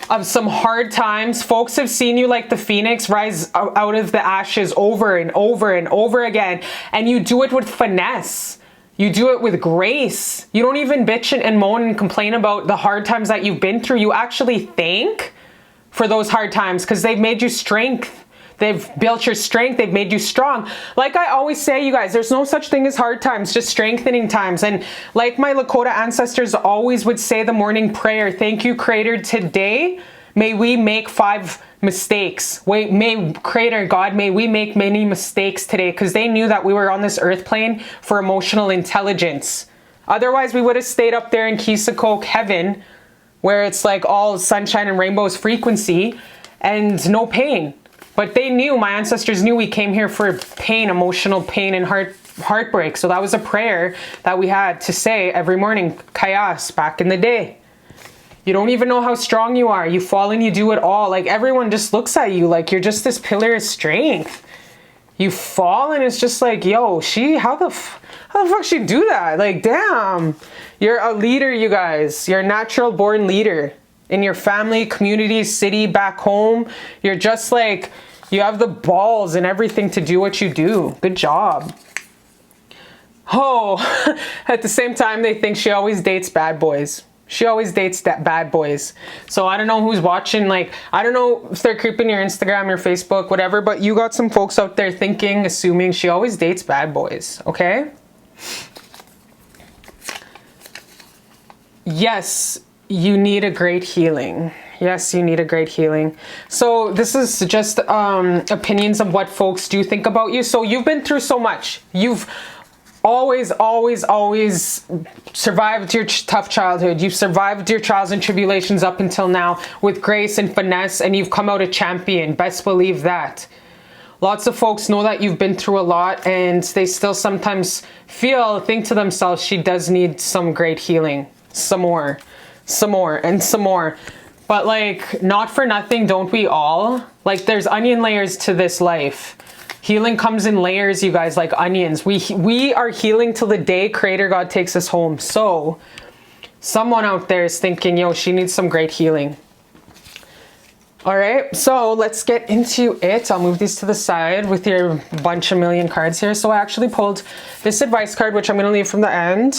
of some hard times. Folks have seen you like the phoenix rise out of the ashes over and over and over again. And you do it with finesse. You do it with grace. You don't even bitch and moan and complain about the hard times that you've been through. You actually thank for those hard times because they've made you strength. They've built your strength. They've made you strong. Like I always say, you guys, there's no such thing as hard times, just strengthening times. And like my Lakota ancestors always would say the morning prayer, thank you, Creator, today. May we make 5 mistakes. May Creator God, may we make many mistakes today, because they knew that we were on this earth plane for emotional intelligence. Otherwise, we would have stayed up there in Kisakok heaven, where it's like all sunshine and rainbows frequency and no pain. But they knew, my ancestors knew we came here for pain, emotional pain and heartbreak. So that was a prayer that we had to say every morning, Kayas, back in the day. You don't even know how strong you are. You fall and you do it all. Like, everyone just looks at you like you're just this pillar of strength. You fall and it's just like, yo, how the fuck she do that? Like, damn. You're a leader, you guys. You're a natural born leader in your family, community, city, back home. You're just like, you have the balls and everything to do what you do. Good job. Oh, at the same time, they think she always dates bad boys. She always dates bad boys. So I don't know who's watching. Like, I don't know if they're creeping your Instagram, your Facebook, whatever, but you got some folks out there thinking, assuming she always dates bad boys, okay? Yes, you need a great healing. Yes, you need a great healing. So this is just opinions of what folks do think about you. So you've been through so much. You've always survived your tough childhood. You've survived your trials and tribulations up until now with grace and finesse, and you've come out a champion. Best believe that. Lots of folks know that you've been through a lot, and they still sometimes think to themselves, she does need some great healing. Some more, and some more. But like, not for nothing, don't we all? Like, there's onion layers to this life. Healing comes in layers, you guys, like onions. We are healing till the day Creator God takes us home. So someone out there is thinking, yo, she needs some great healing. All right, so let's get into it. I'll move these to the side with your bunch of million cards here. So I actually pulled this advice card, which I'm going to leave from the end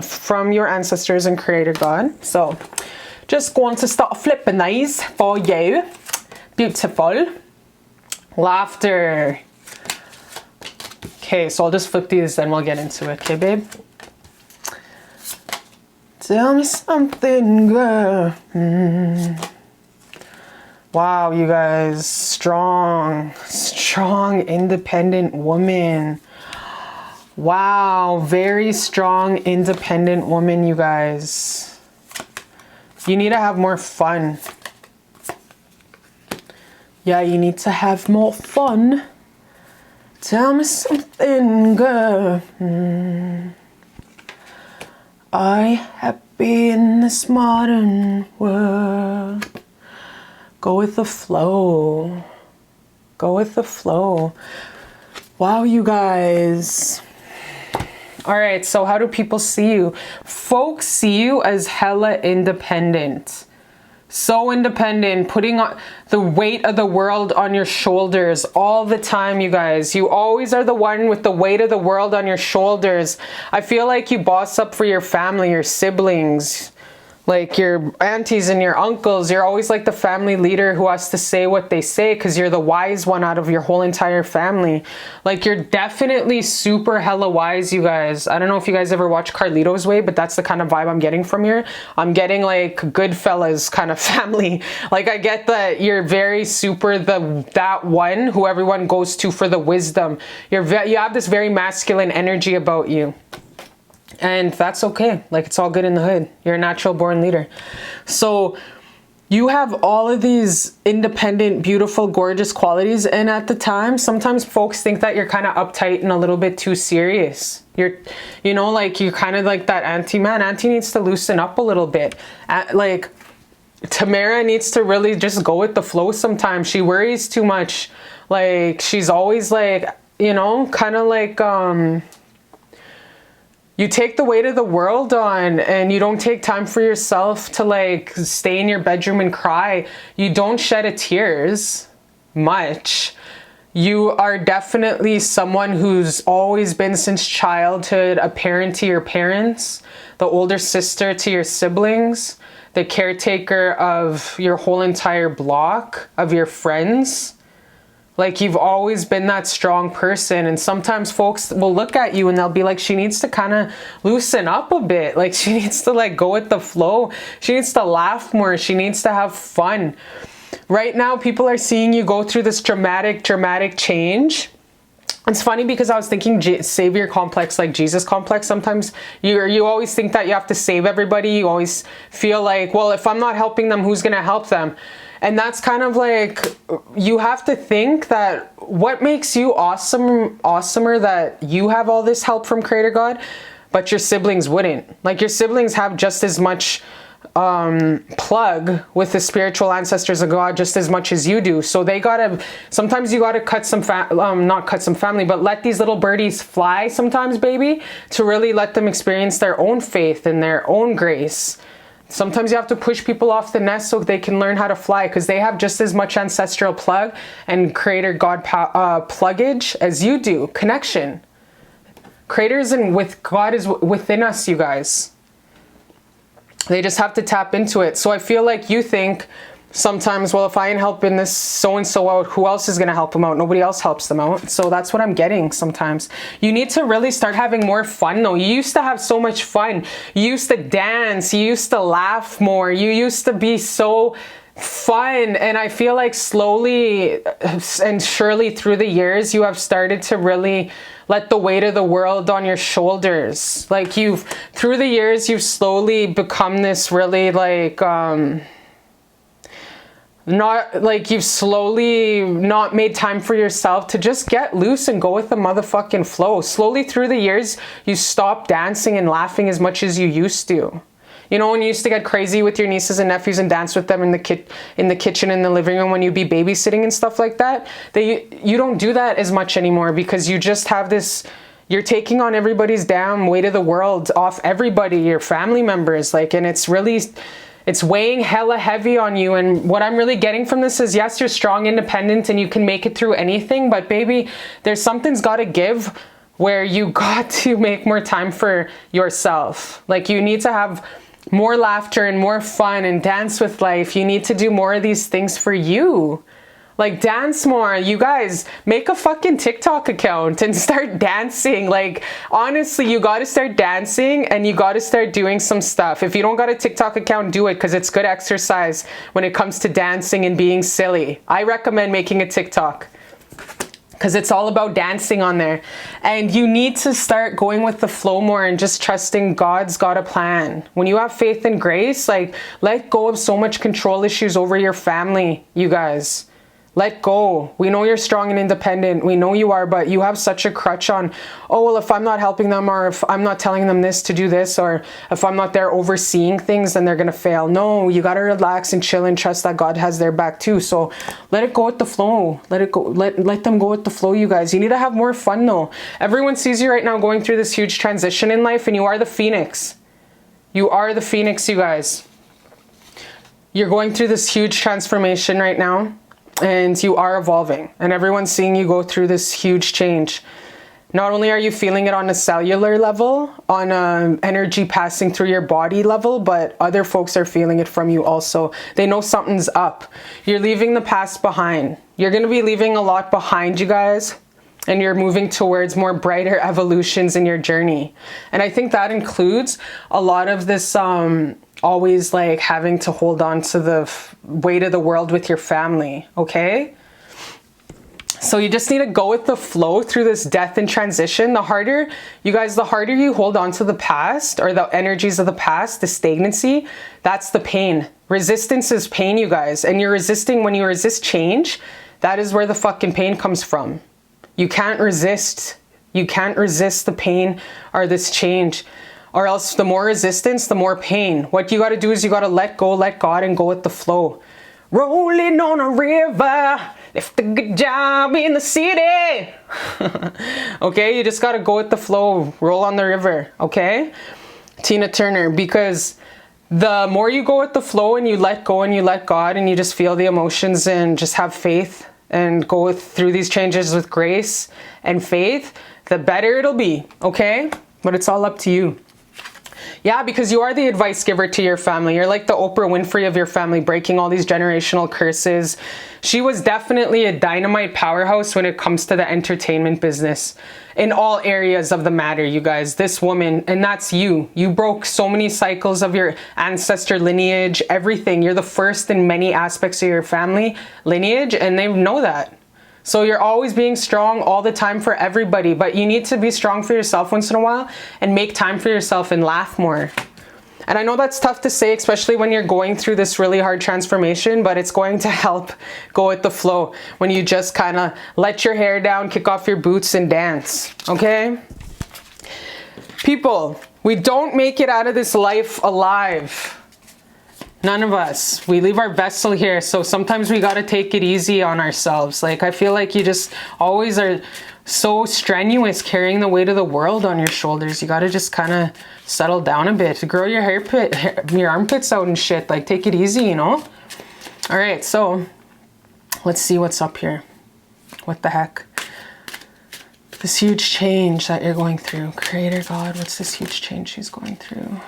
from your ancestors and Creator God. So just going to start flipping these for you. Beautiful. Laughter. Okay, so I'll just flip these and we'll get into it. Okay, babe? Tell me something, girl. Wow, you guys. Strong, independent woman. Wow, very strong, independent woman, you guys. You need to have more fun. Yeah, you need to have more fun. Tell me something, girl. Are you happy in this modern world? Go with the flow. Go with the flow. Wow, you guys. All right, so how do people see you? Folks see you as hella independent. So independent, putting on the weight of the world on your shoulders all the time, you guys. You always are the one with the weight of the world on your shoulders. I feel like you boss up for your family, your siblings, like your aunties and your uncles. You're always like the family leader who has to say what they say because you're the wise one out of your whole entire family. Like, you're definitely super hella wise, you guys. I don't know if you guys ever watch Carlito's Way, but that's the kind of vibe I'm getting from here. I'm getting like Goodfellas kind of family. Like, I get that you're very super that one who everyone goes to for the wisdom. You have this very masculine energy about you. And that's okay. Like, it's all good in the hood. You're a natural born leader. So you have all of these independent, beautiful, gorgeous qualities. And at the time, sometimes folks think that you're kind of uptight and a little bit too serious. You're kind of like that auntie. Man, auntie needs to loosen up a little bit. Like, Tamara needs to really just go with the flow sometimes. She worries too much. Like, she's always like, kind of like, you take the weight of the world on and you don't take time for yourself to like stay in your bedroom and cry. You don't shed a tears much. You are definitely someone who's always been since childhood a parent to your parents, the older sister to your siblings, the caretaker of your whole entire block, of your friends. Like, you've always been that strong person. And sometimes folks will look at you and they'll be like, she needs to kind of loosen up a bit. Like, she needs to like go with the flow. She needs to laugh more. She needs to have fun. Right now, people are seeing you go through this dramatic change. It's funny because I was thinking savior complex, like Jesus complex. Sometimes you always think that you have to save everybody. You always feel like, well, if I'm not helping them, who's going to help them? And that's kind of like, you have to think that what makes you awesomer that you have all this help from Creator God, but your siblings wouldn't. Like, your siblings have just as much plug with the spiritual ancestors of God just as much as you do. So they gotta, sometimes you gotta cut some not cut some family, but let these little birdies fly sometimes, baby, to really let them experience their own faith and their own grace. Sometimes you have to push people off the nest so they can learn how to fly, because they have just as much ancestral plug and Creator God pluggage as you do. Connection. Creators and with God is within us, you guys. They just have to tap into it. So I feel like you think sometimes, well, if I ain't helping this so-and-so out, who else is going to help them out? Nobody else helps them out. So that's what I'm getting sometimes. You need to really start having more fun, though. You used to have so much fun. You used to dance. You used to laugh more. You used to be so fun. And I feel like slowly and surely through the years, you have started to really let the weight of the world on your shoulders. Like, through the years, you've slowly become this really like, you've slowly not made time for yourself to just get loose and go with the motherfucking flow. Slowly through the years, you stop dancing and laughing as much as you used to. You know, when you used to get crazy with your nieces and nephews and dance with them in the kitchen, in the living room, when you'd be babysitting and stuff like that, you don't do that as much anymore, because you just have this, you're taking on everybody's damn weight of the world off everybody, your family members, like, and it's weighing hella heavy on you. And what I'm really getting from this is, yes, you're strong, independent, and you can make it through anything, but baby, there's something's got to give, where you got to make more time for yourself. Like, you need to have more laughter and more fun and dance with life. You need to do more of these things for you. Like, dance more. You guys, make a fucking TikTok account and start dancing. Like, honestly, you got to start dancing and you got to start doing some stuff. If you don't got a TikTok account, do it, because it's good exercise when it comes to dancing and being silly. I recommend making a TikTok, because it's all about dancing on there. And you need to start going with the flow more and just trusting God's got a plan. When you have faith and grace, like, let go of so much control issues over your family, you guys. Let go. We know you're strong and independent. We know you are, but you have such a crutch on, oh, well, if I'm not helping them, or if I'm not telling them this to do this, or if I'm not there overseeing things, then they're going to fail. No, you got to relax and chill and trust that God has their back too. So let it go with the flow. Let it go. Let them go with the flow, you guys. You need to have more fun though. Everyone sees you right now going through this huge transition in life, and you are the phoenix. You are the phoenix, you guys. You're going through this huge transformation right now. And you are evolving, and everyone's seeing you go through this huge change. Not only are you feeling it on a cellular level, on energy passing through your body level, but other folks are feeling it from you also. They know something's up. You're leaving the past behind. You're going to be leaving a lot behind, you guys, and you're moving towards more brighter evolutions in your journey. And I think that includes a lot of this always like having to hold on to the weight of the world with your family, okay? So you just need to go with the flow through this death and transition. The harder, you guys, the harder you hold on to the past or the energies of the past, the stagnancy, that's the pain. Resistance is pain, you guys. And you're resisting, when you resist change, that is where the fucking pain comes from. You can't resist. You can't resist the pain or this change. Or else the more resistance, the more pain. What you got to do is you got to let go, let God, and go with the flow. Rolling on a river, left a good job in the city. Okay, you just got to go with the flow. Roll on the river, okay? Tina Turner, because the more you go with the flow and you let go and you let God and you just feel the emotions and just have faith and go through these changes with grace and faith, the better it'll be, okay? But it's all up to you. Yeah, because you are the advice giver to your family. You're like the Oprah Winfrey of your family, breaking all these generational curses. She was definitely a dynamite powerhouse when it comes to the entertainment business in all areas of the matter, you guys. This woman, and that's you. You broke so many cycles of your ancestor lineage, everything. You're the first in many aspects of your family lineage, and they know that. So you're always being strong all the time for everybody, but you need to be strong for yourself once in a while and make time for yourself and laugh more. And I know that's tough to say, especially when you're going through this really hard transformation, but it's going to help go with the flow when you just kind of let your hair down, kick off your boots and dance, okay? People, we don't make it out of this life alive. None of us. We leave our vessel here, so sometimes we gotta take it easy on ourselves. Like, I feel like you just always are so strenuous carrying the weight of the world on your shoulders. You gotta just kind of settle down a bit. Grow your your armpits out and shit. Like, take it easy, you know? All right, so let's see what's up here. What the heck? This huge change that you're going through. Creator God, what's this huge change she's going through?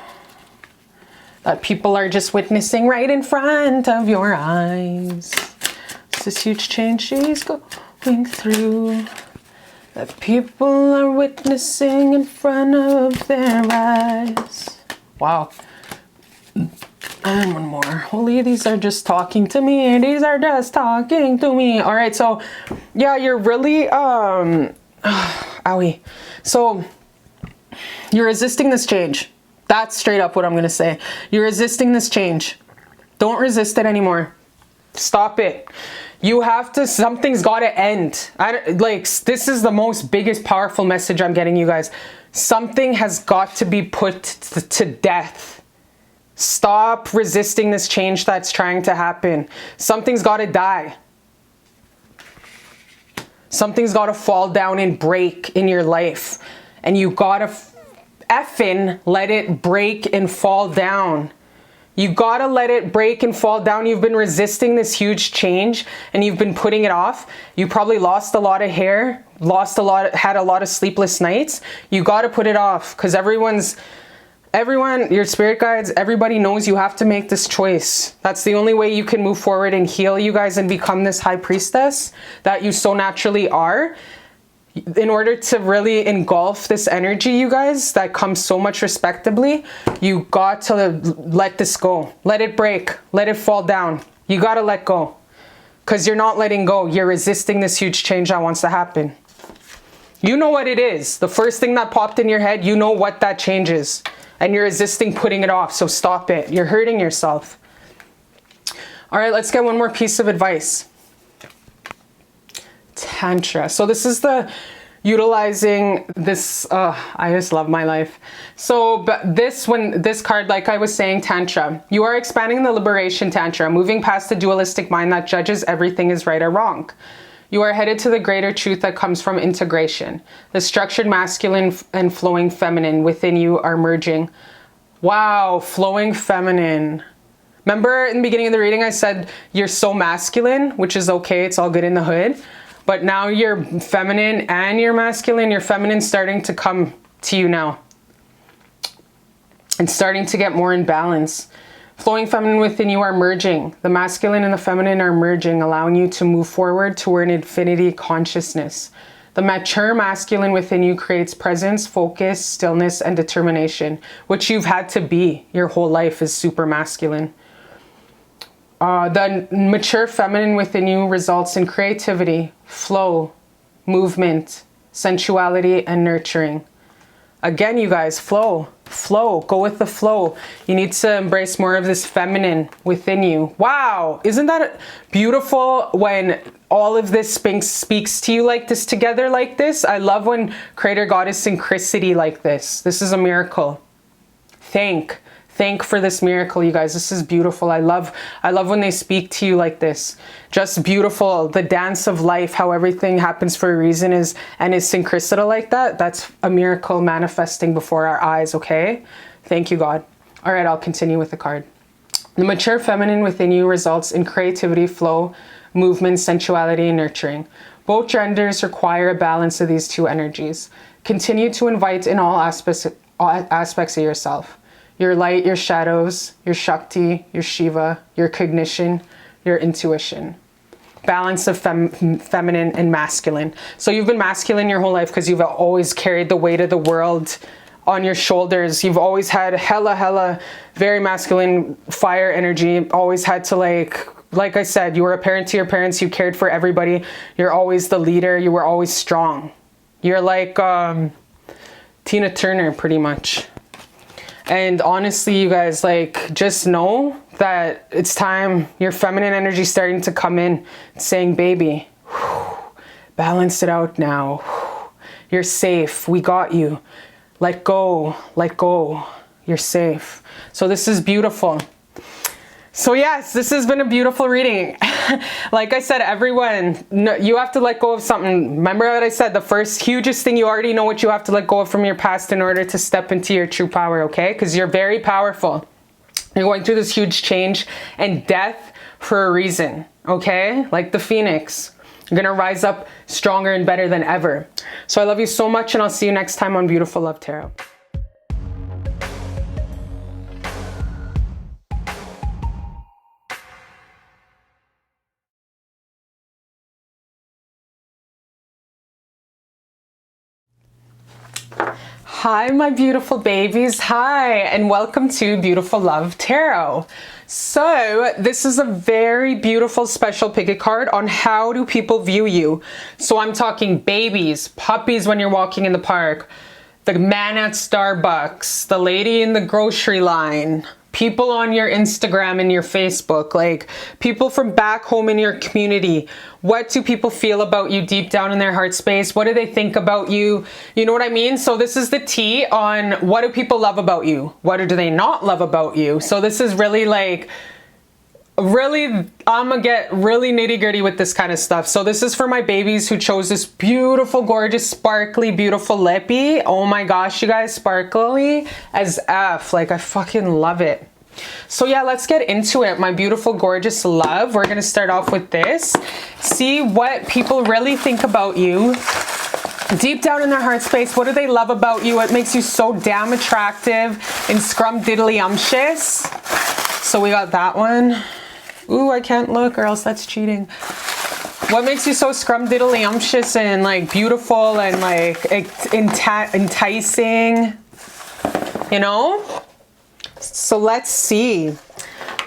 That people are just witnessing right in front of your eyes. It's this huge change she's going through. That people are witnessing in front of their eyes. Wow. And one more. Holy, these are just talking to me. These are just talking to me. All right, so yeah, you're really, owie. So you're resisting this change. That's straight up what I'm going to say. You're resisting this change. Don't resist it anymore. Stop it. You have to, something's got to end. This is the most biggest powerful message I'm getting, you guys. Something has got to be put to death. Stop resisting this change that's trying to happen. Something's got to die. Something's got to fall down and break in your life. And you got to effing let it break and fall down. You gotta let it break and fall down. You've been resisting this huge change and you've been putting it off. You probably lost a lot of hair, had a lot of sleepless nights. You gotta put it off, because everyone, your spirit guides, everybody knows you have to make this choice. That's the only way you can move forward and heal, you guys, and become this high priestess that you so naturally are. In order to really engulf this energy, you guys, that comes so much respectably, you got to let this go. Let it break. Let it fall down. You got to let go. Because you're not letting go. You're resisting this huge change that wants to happen. You know what it is. The first thing that popped in your head, you know what that change is. And you're resisting putting it off. So stop it. You're hurting yourself. All right, let's get one more piece of advice. Tantra. So this is the utilizing this, I just love my life. So but this card, like I was saying, Tantra, you are expanding the liberation Tantra, moving past the dualistic mind that judges everything is right or wrong. You are headed to the greater truth that comes from integration. The structured masculine and flowing feminine within you are merging. Wow, flowing feminine. Remember in the beginning of the reading I said you're so masculine, which is okay, it's all good in the hood. But now you're feminine and you're masculine. Your feminine starting to come to you now. And starting to get more in balance. Flowing feminine within you are merging. The masculine and the feminine are merging, allowing you to move forward toward infinity consciousness. The mature masculine within you creates presence, focus, stillness, and determination, which you've had to be. Your whole life is super masculine. The mature feminine within you results in creativity, flow, movement, sensuality, and nurturing. Again, you guys, flow, go with the flow. You need to embrace more of this feminine within you. Wow, isn't that beautiful when all of this speaks to you like this, together like this? I love when Creator God is synchronicity like this. This is a miracle. Thank for this miracle, you guys. This is beautiful. I love when they speak to you like this. Just beautiful. The dance of life, how everything happens for a reason is synchronicity like that. That's a miracle manifesting before our eyes, okay? Thank you, God. All right, I'll continue with the card. The mature feminine within you results in creativity, flow, movement, sensuality, and nurturing. Both genders require a balance of these two energies. Continue to invite in all aspects of yourself. Your light, your shadows, your Shakti, your Shiva, your cognition, your intuition. Balance of feminine and masculine. So you've been masculine your whole life because you've always carried the weight of the world on your shoulders. You've always had hella, very masculine fire energy. Always had to like I said, you were a parent to your parents. You cared for everybody. You're always the leader. You were always strong. You're like Tina Turner, pretty much. And honestly, you guys, just know that it's time. Your feminine energy starting to come in, saying, baby, balance it out now. You're safe. We got you. Let go. You're safe. So this is beautiful. So yes, this has been a beautiful reading. Like I said, everyone, you have to let go of something. Remember what I said, the first hugest thing, you already know what you have to let go of from your past in order to step into your true power, okay? Because you're very powerful. You're going through this huge change and death for a reason, okay? Like the phoenix. You're going to rise up stronger and better than ever. So I love you so much, and I'll see you next time on Beautiful Love Tarot. Hi, my beautiful babies. Hi, and welcome to Beautiful Love Tarot. So this is a very beautiful special picket card on how do people view you. So I'm talking babies, puppies when you're walking in the park, the man at Starbucks, the lady in the grocery line, people on your Instagram and your Facebook, like people from back home in your community. What do people feel about you deep down in their heart space? What do they think about you? You know what I mean? So this is the tea on what do people love about you? What do they not love about you? So this is really I'm gonna get really nitty gritty with this kind of stuff. So this is for my babies who chose this beautiful, gorgeous, sparkly, beautiful lippy. Oh my gosh, you guys, sparkly as F. I fucking love it. So yeah, let's get into it. My beautiful, gorgeous love. We're gonna start off with this. See what people really think about you. Deep down in their heart space, what do they love about you? What makes you so damn attractive and scrumdiddlyumptious? So we got that one. Ooh, I can't look or else that's cheating. What makes you so scrumdiddlyumptious and beautiful and enticing? You know? So let's see.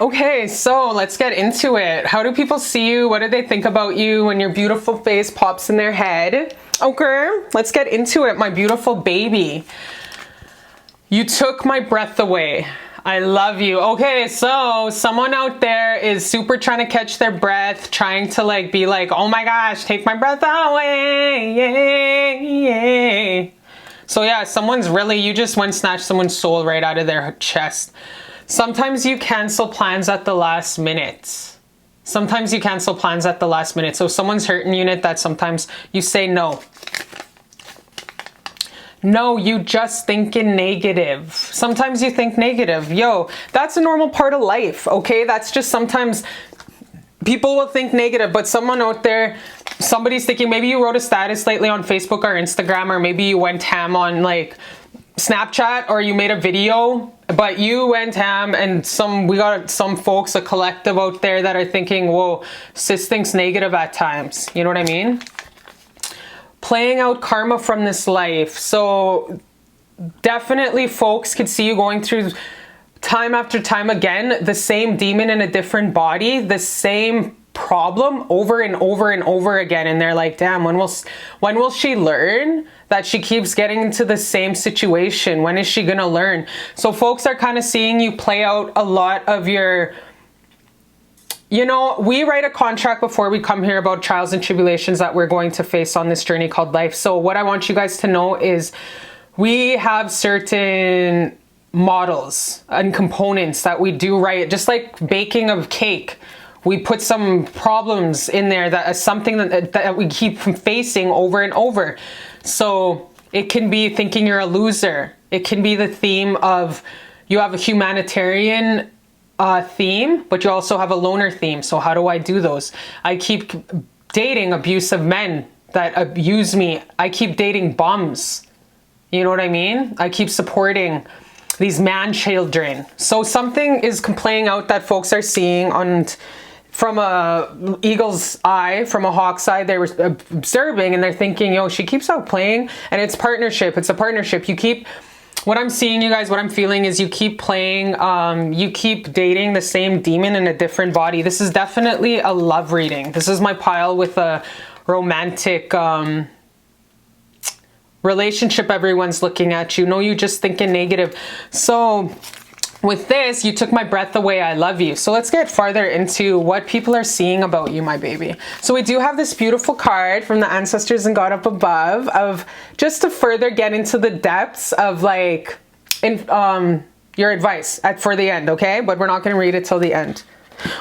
Okay, so let's get into it. How do people see you? What do they think about you when your beautiful face pops in their head? Okay, let's get into it, my beautiful baby. You took my breath away. I love you. Okay, so someone out there is super trying to catch their breath, trying to like be like, oh my gosh, take my breath away. Yay, yay. So yeah, someone's really, you just went snatch someone's soul right out of their chest. Sometimes you cancel plans at the last minute. Sometimes you cancel plans at the last minute. So someone's hurting you, that sometimes you say no. No, you just thinking negative. Sometimes you think negative. Yo, that's a normal part of life, okay? That's just sometimes people will think negative, but someone out there, somebody's thinking, maybe you wrote a status lately on Facebook or Instagram, or maybe you went ham on like Snapchat, or you made a video, but you went ham, and we got some folks, a collective out there that are thinking, whoa, sis thinks negative at times. You know what I mean? Playing out karma from this life. So definitely folks could see you going through time after time again, the same demon in a different body, the same problem over and over and over again. And they're like, damn, when will she learn that she keeps getting into the same situation? When is she gonna learn? So folks are kind of seeing you play out a lot of your, you know, we write a contract before we come here about trials and tribulations that we're going to face on this journey called life. So what I want you guys to know is we have certain models and components that we do write, just like baking of cake. We put some problems in there that is something that we keep facing over and over. So it can be thinking you're a loser. It can be the theme of you have a humanitarian theme, but you also have a loner theme. So how do I do those? I keep dating abusive men that abuse me. I keep dating bums. You know what I mean? I keep supporting these man children. So something is playing out that folks are seeing on from a eagle's eye, from a hawk's eye. They were observing and they're thinking, yo, she keeps out playing, and it's partnership. It's a partnership. You keep, what I'm seeing, you guys, what I'm feeling is you keep playing, you keep dating the same demon in a different body. This is definitely a love reading. This is my pile with a romantic relationship. Everyone's looking at you. No, you just thinking negative. So with this, you took my breath away. I love you. So let's get farther into what people are seeing about you, my baby. So we do have this beautiful card from the ancestors and God up above, of just to further get into the depths of like your advice for the end, okay? But we're not going to read it till the end.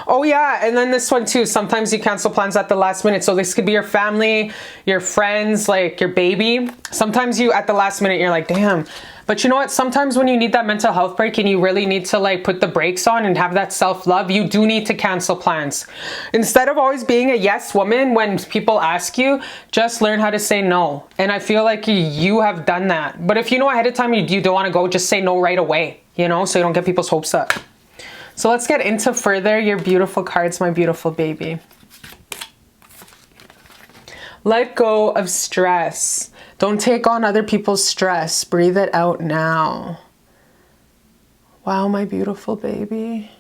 Oh yeah, and then this one too. Sometimes you cancel plans at the last minute. So this could be your family, your friends, like your baby. Sometimes you, at the last minute, you're like, damn. But you know what? Sometimes when you need that mental health break and you really need to like put the brakes on and have that self-love, you do need to cancel plans. Instead of always being a yes woman when people ask you, just learn how to say no. And I feel like you have done that. But if you know ahead of time you don't want to go, just say no right away, you know, so you don't get people's hopes up. So let's get into further your beautiful cards, my beautiful baby. Let go of stress. Don't take on other people's stress. Breathe it out now. Wow, my beautiful baby.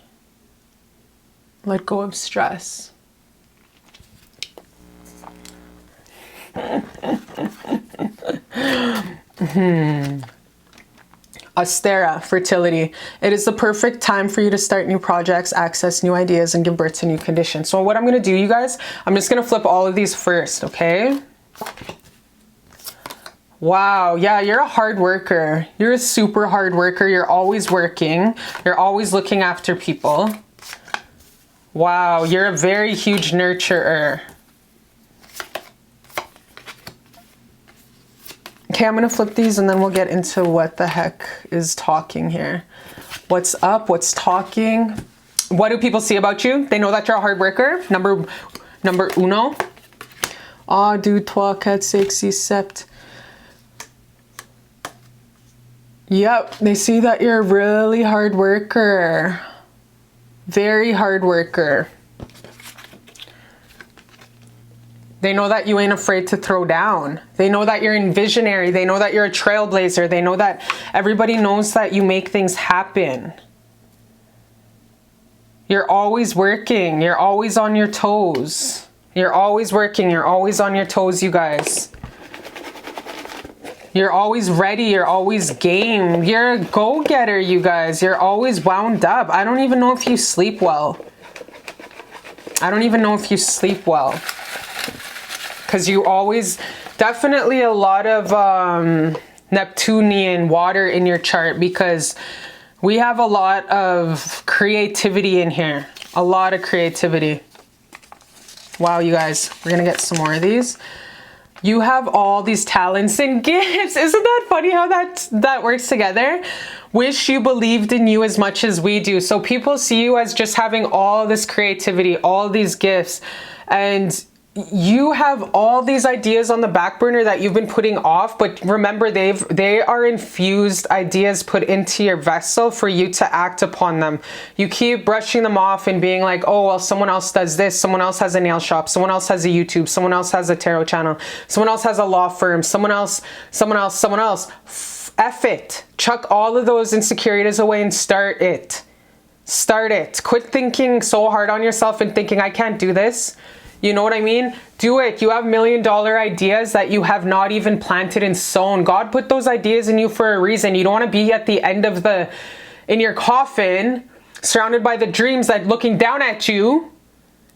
Let go of stress. Astera, fertility. It is the perfect time for you to start new projects, access new ideas, and give birth to new conditions. So what I'm going to do, you guys, I'm just going to flip all of these first, okay? Wow, yeah, you're a hard worker. You're a super hard worker. You're always working. You're always looking after people. Wow, you're a very huge nurturer. Okay, I'm going to flip these and then we'll get into what the heck is talking here. What's up? What's talking? What do people see about you? They know that you're a hard worker. Number uno. Ah, deux, trois, quatre, cinq, six, sept. Yep, they see that you're a really hard worker. Very hard worker. They know that you ain't afraid to throw down. They know that you're a visionary. They know that you're a trailblazer. They know that everybody knows that you make things happen. You're always working. You're always on your toes. You're always working. You're always on your toes, you guys. You're always ready. You're always game. You're a go-getter, you guys. You're always wound up. I don't even know if you sleep well. I don't even know if you sleep well. Because you always, definitely a lot of Neptunian water in your chart, because we have a lot of creativity in here. A lot of creativity. Wow, you guys, we're going to get some more of these. You have all these talents and gifts. Isn't that funny how that works together? Wish you believed in you as much as we do. So people see you as just having all this creativity, all these gifts, and you have all these ideas on the back burner that you've been putting off. But remember, they are infused ideas put into your vessel for you to act upon them. You keep brushing them off and being like, oh, well, someone else does this. Someone else has a nail shop. Someone else has a YouTube. Someone else has a tarot channel. Someone else has a law firm. Someone else. F it. Chuck all of those insecurities away and start it. Start it. Quit thinking so hard on yourself and thinking, I can't do this. You know what I mean? Do it. You have $1 million ideas that you have not even planted and sown. God put those ideas in you for a reason. You don't want to be at the end of in your coffin, surrounded by the dreams that looking down at you,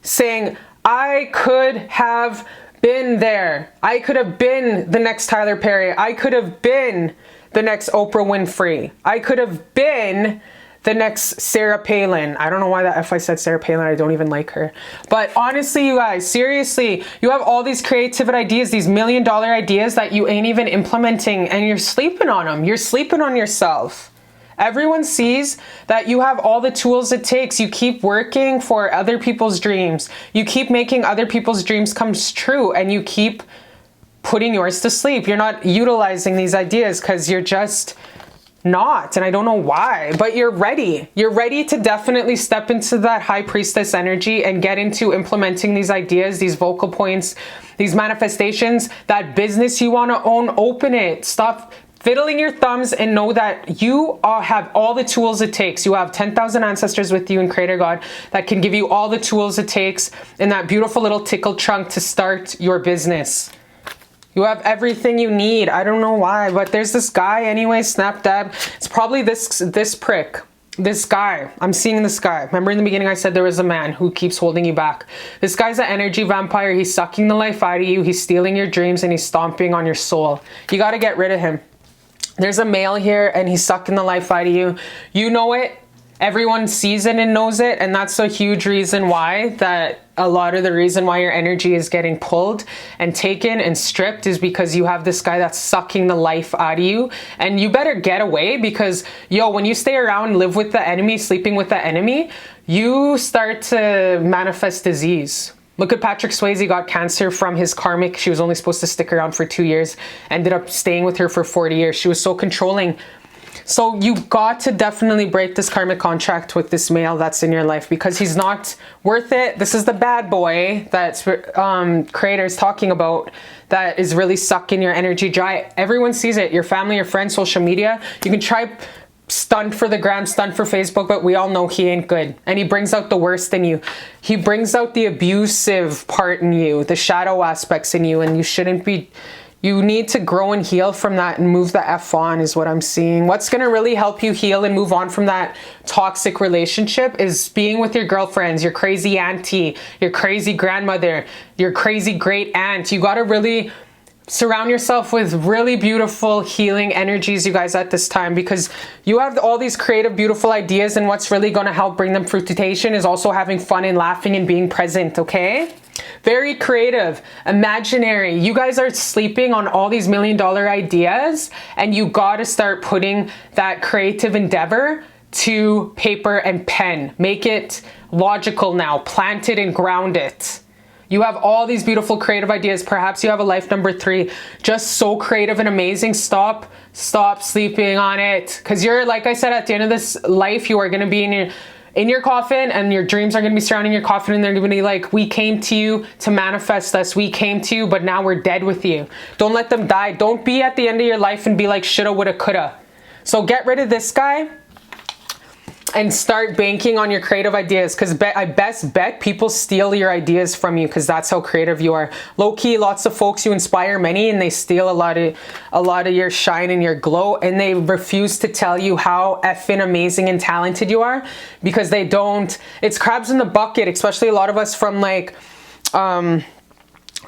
saying, I could have been there. I could have been the next Tyler Perry. I could have been the next Oprah Winfrey. I could have been the next Sarah Palin. I don't know why if I said Sarah Palin, I don't even like her. But honestly, you guys, seriously, you have all these creative ideas, these $1 million ideas that you ain't even implementing, and you're sleeping on them. You're sleeping on yourself. Everyone sees that you have all the tools it takes. You keep working for other people's dreams. You keep making other people's dreams come true, and you keep putting yours to sleep. You're not utilizing these ideas because you're just not, and I don't know why, but you're ready. You're ready to definitely step into that high priestess energy and get into implementing these ideas, these vocal points, these manifestations. That business you want to own, open it. Stop fiddling your thumbs and know that you have all the tools it takes. You have 10,000 ancestors with you in Creator God that can give you all the tools it takes in that beautiful little tickle trunk to start your business. You have everything you need. I don't know why, but there's this guy anyway, snap dab. It's probably this prick, this guy. I'm seeing this guy. Remember in the beginning I said there was a man who keeps holding you back. This guy's an energy vampire. He's sucking the life out of you. He's stealing your dreams and he's stomping on your soul. You got to get rid of him. There's a male here and he's sucking the life out of you. You know it. Everyone sees it and knows it, and that's a huge reason why, that a lot of the reason why your energy is getting pulled and taken and stripped is because you have this guy that's sucking the life out of you, and you better get away, because when you stay around, live with the enemy, sleeping with the enemy, you start to manifest disease. Look at Patrick Swayze, got cancer from his karmic. She was only supposed to stick around for 2 years, ended up staying with her for 40 years. She was so controlling. So you got to definitely break this karmic contract with this male that's in your life, because he's not worth it. This is the bad boy that Creator is talking about, that is really sucking your energy dry. Everyone sees it. Your family, your friends, social media. You can try stunt for the gram, stunt for Facebook, but we all know he ain't good. And he brings out the worst in you. He brings out the abusive part in you, the shadow aspects in you, and you shouldn't be. You need to grow and heal from that and move the F on, is what I'm seeing. What's going to really help you heal and move on from that toxic relationship is being with your girlfriends, your crazy auntie, your crazy grandmother, your crazy great aunt. You got to really surround yourself with really beautiful healing energies, you guys, at this time, because you have all these creative, beautiful ideas, and what's really going to help bring them fruition is also having fun and laughing and being present, okay? Very creative, imaginary. You guys are sleeping on all these $1 million ideas, and you got to start putting that creative endeavor to paper and pen. Make it logical now. Plant it and ground it. You have all these beautiful creative ideas. Perhaps you have a life number 3, just so creative and amazing. Stop sleeping on it. Because you're, like I said, at the end of this life, you are going to be in your coffin, and your dreams are going to be surrounding your coffin, and they're going to be like, we came to you to manifest us. We came to you, but now we're dead with you. Don't let them die. Don't be at the end of your life and be like, shoulda, woulda, coulda. So get rid of this guy. and start banking on your creative ideas, because I best bet people steal your ideas from you, because that's how creative you are. Low key, lots of folks, you inspire many and they steal a lot of your shine and your glow, and they refuse to tell you how effing amazing and talented you are, because they don't. It's crabs in the bucket, especially a lot of us from like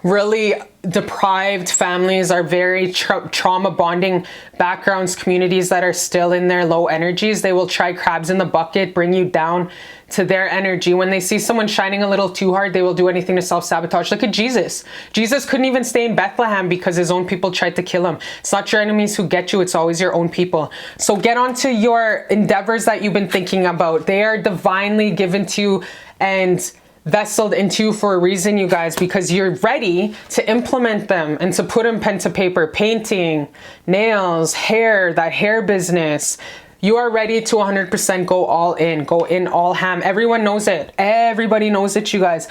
really deprived families, are very trauma bonding backgrounds, communities that are still in their low energies. They will try crabs in the bucket, bring you down to their energy. When they see someone shining a little too hard, they will do anything to self-sabotage. Look at Jesus. Jesus couldn't even stay in Bethlehem because his own people tried to kill him. It's not your enemies who get you, it's always your own people. So get onto your endeavors that you've been thinking about. They are divinely given to you and vesseled into you for a reason, you guys, because you're ready to implement them and to put them pen to paper. Painting, nails, hair, that hair business. You are ready to 100% go all in, go in all ham. Everyone knows it. Everybody knows it, you guys.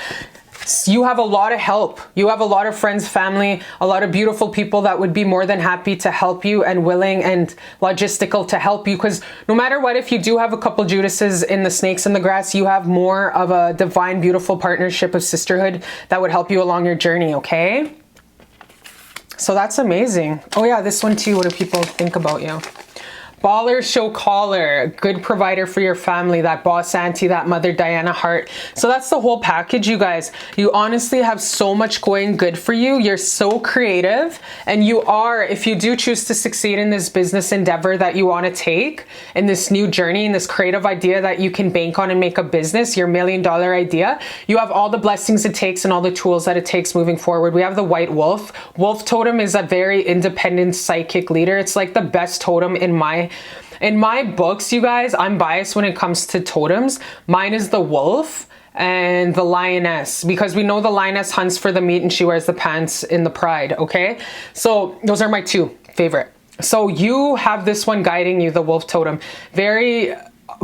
You have a lot of help. You have a lot of friends, family, a lot of beautiful people that would be more than happy to help you and willing and logistical to help you. Because no matter what, if you do have a couple Judases in the snakes in the grass, you have more of a divine, beautiful partnership of sisterhood that would help you along your journey, okay? So that's amazing. Oh yeah, this one too. What do people think about you? Baller, show caller, good provider for your family, that boss auntie, that Mother Diana heart. So that's the whole package, you guys. You honestly have so much going good for you. You're so creative, and you are, if you do choose to succeed in this business endeavor that you want to take, in this new journey, in this creative idea that you can bank on and make a business, your $1 million idea, you have all the blessings it takes and all the tools that it takes moving forward. We have the white wolf. Wolf totem is a very independent psychic leader. It's like the best totem in my books, you guys. I'm biased when it comes to totems. Mine is the wolf and the lioness, because we know the lioness hunts for the meat and she wears the pants in the pride, okay? So those are my two favorite. So you have this one guiding you, the wolf totem. Very,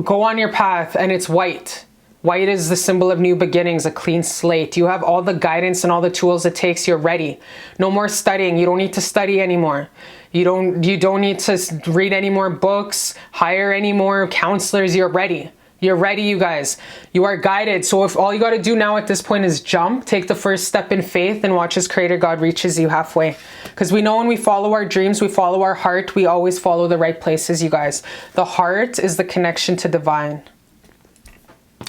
go on your path, and it's white. White is the symbol of new beginnings, a clean slate. You have all the guidance and all the tools it takes. You're ready. No more studying. You don't need to study anymore. You don't need to read any more books, hire any more counselors. You're ready. You're ready, you guys. You are guided. So if all you got to do now at this point is jump, take the first step in faith, and watch as Creator God reaches you halfway. Because we know when we follow our dreams, we follow our heart, we always follow the right places, you guys. The heart is the connection to divine.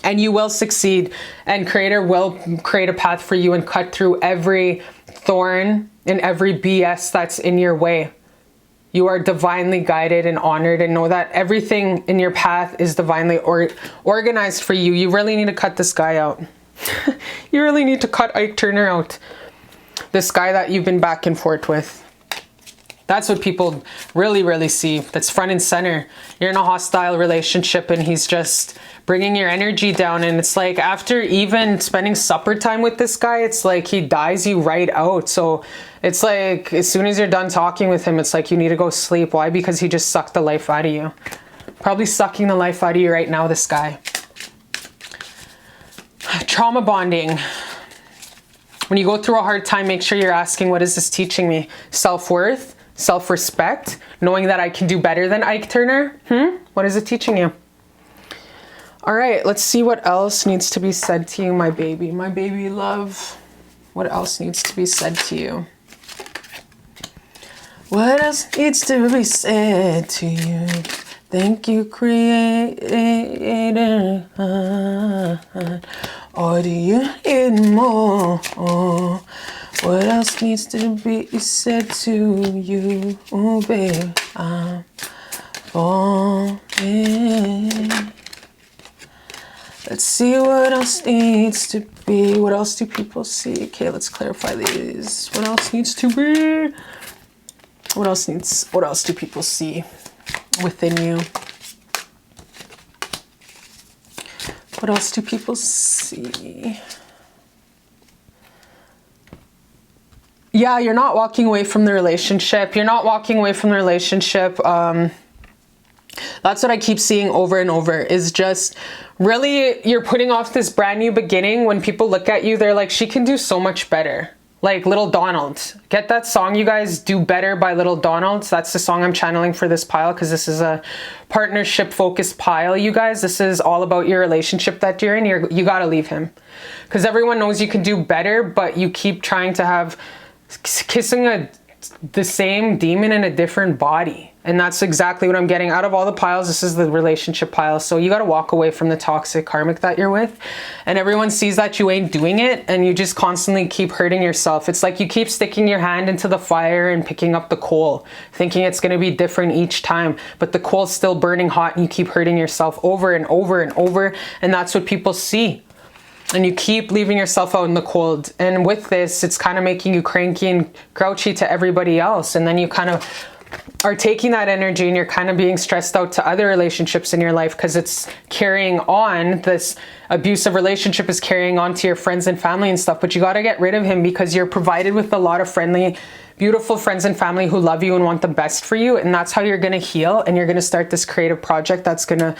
And you will succeed, and Creator will create a path for you and cut through every thorn and every BS that's in your way. You are divinely guided and honored, and know that everything in your path is divinely organized for you. You really need to cut this guy out. You really need to cut Ike Turner out. This guy that you've been back and forth with. That's what people really, really see. That's front and center. You're in a hostile relationship and he's just bringing your energy down. And it's like, after even spending supper time with this guy, it's like he dies you right out. So it's like, as soon as you're done talking with him, it's like you need to go sleep. Why? Because he just sucked the life out of you. Probably sucking the life out of you right now, this guy. Trauma bonding. When you go through a hard time, make sure you're asking, what is this teaching me? Self-worth, self-respect, knowing that I can do better than Ike Turner. What is it teaching you? All right, let's see what else needs to be said to you, my baby love. What else needs to be said to you? What else needs to be said to you? Thank you, Creator. Or do you need more? What else needs to be said to you? Oh, babe, I'm falling. Let's see what else needs to be. What else do people see? Okay, let's clarify these. What else needs to be? What else do people see within you? What else do people see? Yeah, you're not walking away from the relationship. You're not walking away from the relationship. That's what I keep seeing over and over, is just really you're putting off this brand new beginning. When people look at you, they're like, she can do so much better. like Little Donald. Get that song, you guys, Do Better by Little Donald. That's the song I'm channeling for this pile, because this is a partnership focused pile, you guys. This is all about your relationship that you're in. You gotta leave him, because everyone knows you can do better, but you keep trying to have kissing the same demon in a different body. And that's exactly what I'm getting out of all the piles. This is the relationship pile. So you got to walk away from the toxic karmic that you're with, and everyone sees that you ain't doing it, and you just constantly keep hurting yourself. It's like you keep sticking your hand into the fire and picking up the coal, thinking it's going to be different each time, but the coal's still burning hot, and you keep hurting yourself over and over and over. And that's what people see. And you keep leaving yourself out in the cold. And with this, it's kind of making you cranky and grouchy to everybody else. And then you kind of are taking that energy, and you're kind of being stressed out to other relationships in your life, because it's carrying on. This abusive relationship is carrying on to your friends and family and stuff. But you got to get rid of him, because you're provided with a lot of friendly, beautiful friends and family who love you and want the best for you. And that's how you're going to heal. And you're going to start this creative project that's going to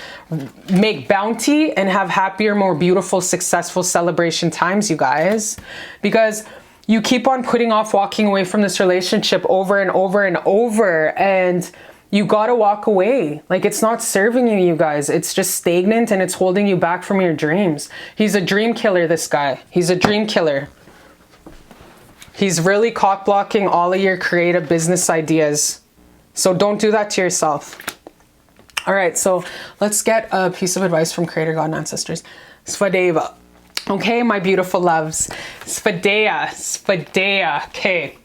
make bounty and have happier, more beautiful, successful celebration times, you guys. Because you keep on putting off walking away from this relationship over and over and over, and you gotta walk away. Like, it's not serving you, you guys. It's just stagnant, and it's holding you back from your dreams. He's a dream killer, this guy. He's a dream killer. He's really cock blocking all of your creative business ideas. So don't do that to yourself. All right, so let's get a piece of advice from Creator God and Ancestors. Svadeva. Okay, my beautiful loves. Svadea. Okay.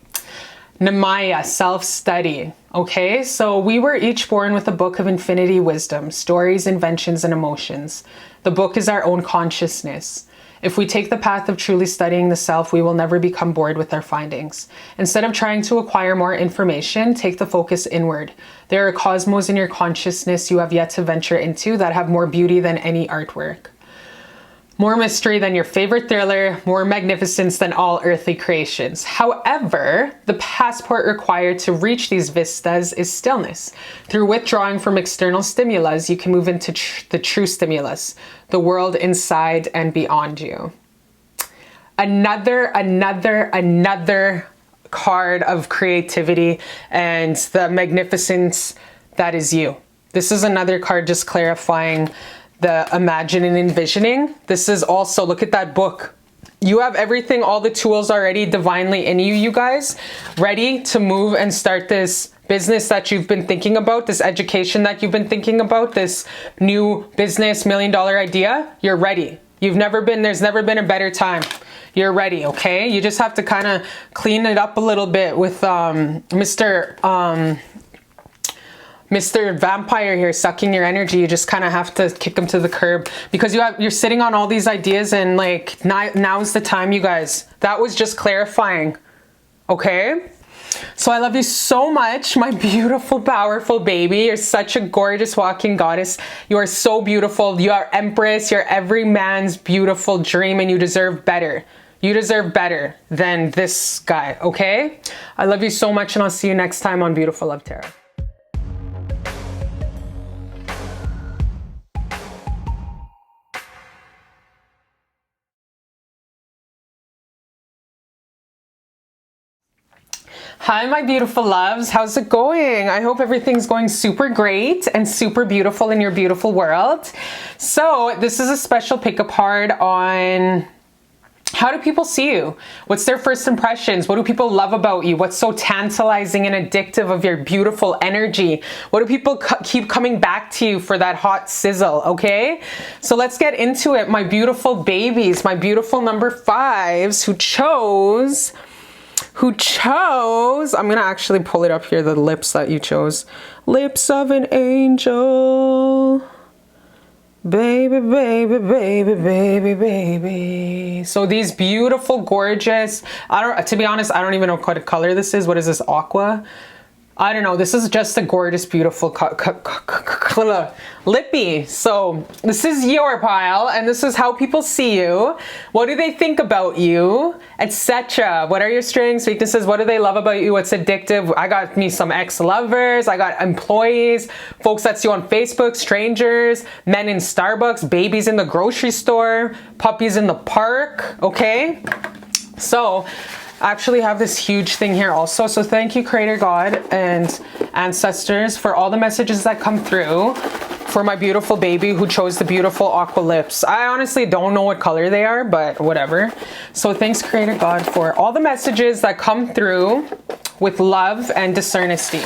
Namaya, self-study. Okay, so we were each born with a book of infinity wisdom, stories, inventions, and emotions. The book is our own consciousness. If we take the path of truly studying the self, we will never become bored with our findings. Instead of trying to acquire more information, take the focus inward. There are cosmos in your consciousness you have yet to venture into that have more beauty than any artwork. More mystery than your favorite thriller, more magnificence than all earthly creations. However, the passport required to reach these vistas is stillness. Through withdrawing from external stimulus, you can move into the true stimulus, the world inside and beyond you. Another card of creativity and the magnificence that is you. This is another card just clarifying the imagine and envisioning. This is also, look at that book. You have everything, all the tools already divinely in you, you guys, ready to move and start this business that you've been thinking about, this education that you've been thinking about, this new business, $1 million idea. You're ready. There's never been a better time. You're ready, okay? You just have to kind of clean it up a little bit with Mr. Vampire here sucking your energy. You just kind of have to kick him to the curb, because you're sitting on all these ideas, and like now's the time, you guys. That was just clarifying. Okay? So I love you so much, my beautiful, powerful baby. You're such a gorgeous walking goddess. You are so beautiful. You are Empress. You're every man's beautiful dream, and you deserve better. You deserve better than this guy, okay? I love you so much, and I'll see you next time on Beautiful Love Tarot. Hi, my beautiful loves. How's it going? I hope everything's going super great and super beautiful in your beautiful world. So this is a special pick-up card on how do people see you? What's their first impressions? What do people love about you? What's so tantalizing and addictive of your beautiful energy? What do people keep coming back to you for that hot sizzle? Okay, so let's get into it. My beautiful babies, my beautiful number 5s who chose, I'm gonna actually pull it up here, the lips that you chose. Lips of an angel. Baby, baby, baby, baby, baby. So these beautiful, gorgeous, to be honest, I don't even know what color this is. What is this, aqua? I don't know. This is just a gorgeous, beautiful lippy. So this is your pile, and this is how people see you. What do they think about you, etc.? What are your strengths, weaknesses? What do they love about you? What's addictive? I got me some ex-lovers. I got employees, folks that see you on Facebook, strangers, men in Starbucks, babies in the grocery store, puppies in the park. Okay, so actually have this huge thing here also. So thank you, Creator God and ancestors, for all the messages that come through for my beautiful baby who chose the beautiful aqua lips. I honestly don't know what color they are, but whatever. So thanks, Creator God, for all the messages that come through with love and discernesty.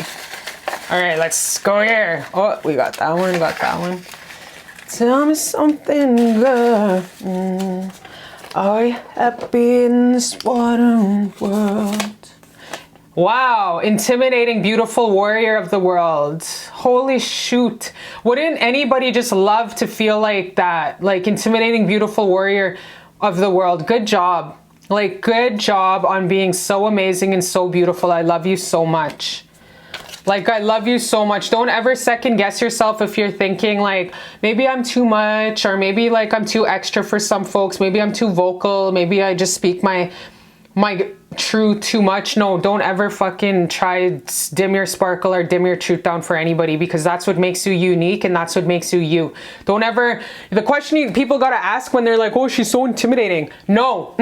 All right, let's go here. Oh, we got that one, got that one. Tell me something, girl. Are you happy in this modern world? Wow, intimidating, beautiful warrior of the world. Holy shoot. Wouldn't anybody just love to feel like that? Like intimidating, beautiful warrior of the world. Good job. Like, good job on being so amazing and so beautiful. I love you so much. Like, I love you so much. Don't ever second guess yourself if you're thinking like, maybe I'm too much, or maybe like I'm too extra for some folks. Maybe I'm too vocal. Maybe I just speak my truth too much. No, don't ever fucking try dim your sparkle or dim your truth down for anybody, because that's what makes you unique and that's what makes you you. Don't ever, the question people gotta ask when they're like, oh, she's so intimidating. No,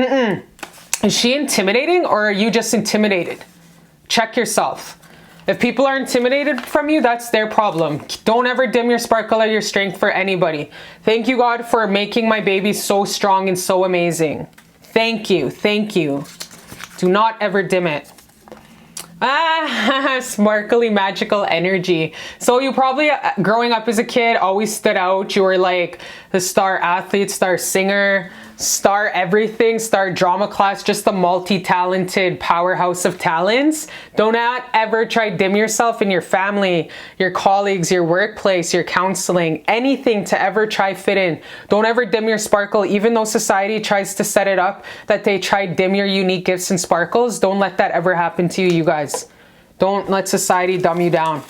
is she intimidating, or are you just intimidated? Check yourself. If people are intimidated from you, that's their problem. Don't ever dim your sparkle or your strength for anybody. Thank you, God, for making my baby so strong and so amazing. Thank you. Thank you. Do not ever dim it. Ah, sparkly, magical energy. So you probably, growing up as a kid, always stood out. You were like the star athlete, star singer, star everything, star drama class, just a multi-talented powerhouse of talents. Do not ever try dim yourself in your family, your colleagues, your workplace, your counseling, anything to ever try fit in. Don't ever dim your sparkle, even though society tries to set it up that they try dim your unique gifts and sparkles. Don't let that ever happen to you, guys. Don't let society dumb you down.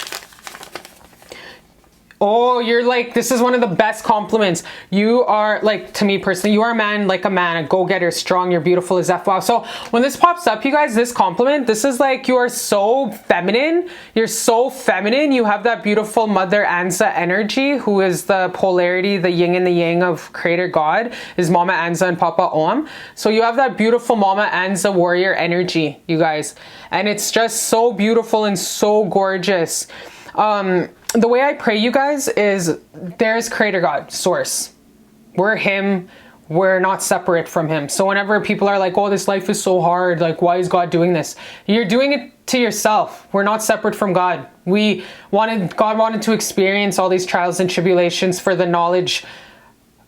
Oh, you're like, this is one of the best compliments. You are, like, to me personally, you are a man like a man, a go-getter, strong, you're beautiful as F. Wow. So when this pops up, you guys, this compliment, this is like, you are so feminine. You're so feminine. You have that beautiful Mother Anza energy, who is the polarity, the yin and the yang of Creator God, is Mama Anza and Papa Om. So you have that beautiful Mama Anza warrior energy, you guys. And it's just so beautiful and so gorgeous. The way I pray, you guys, is there's Creator God, Source. We're Him. We're not separate from Him. So whenever people are like, oh, this life is so hard, like, why is God doing this? You're doing it to yourself. We're not separate from God. God wanted to experience all these trials and tribulations for the knowledge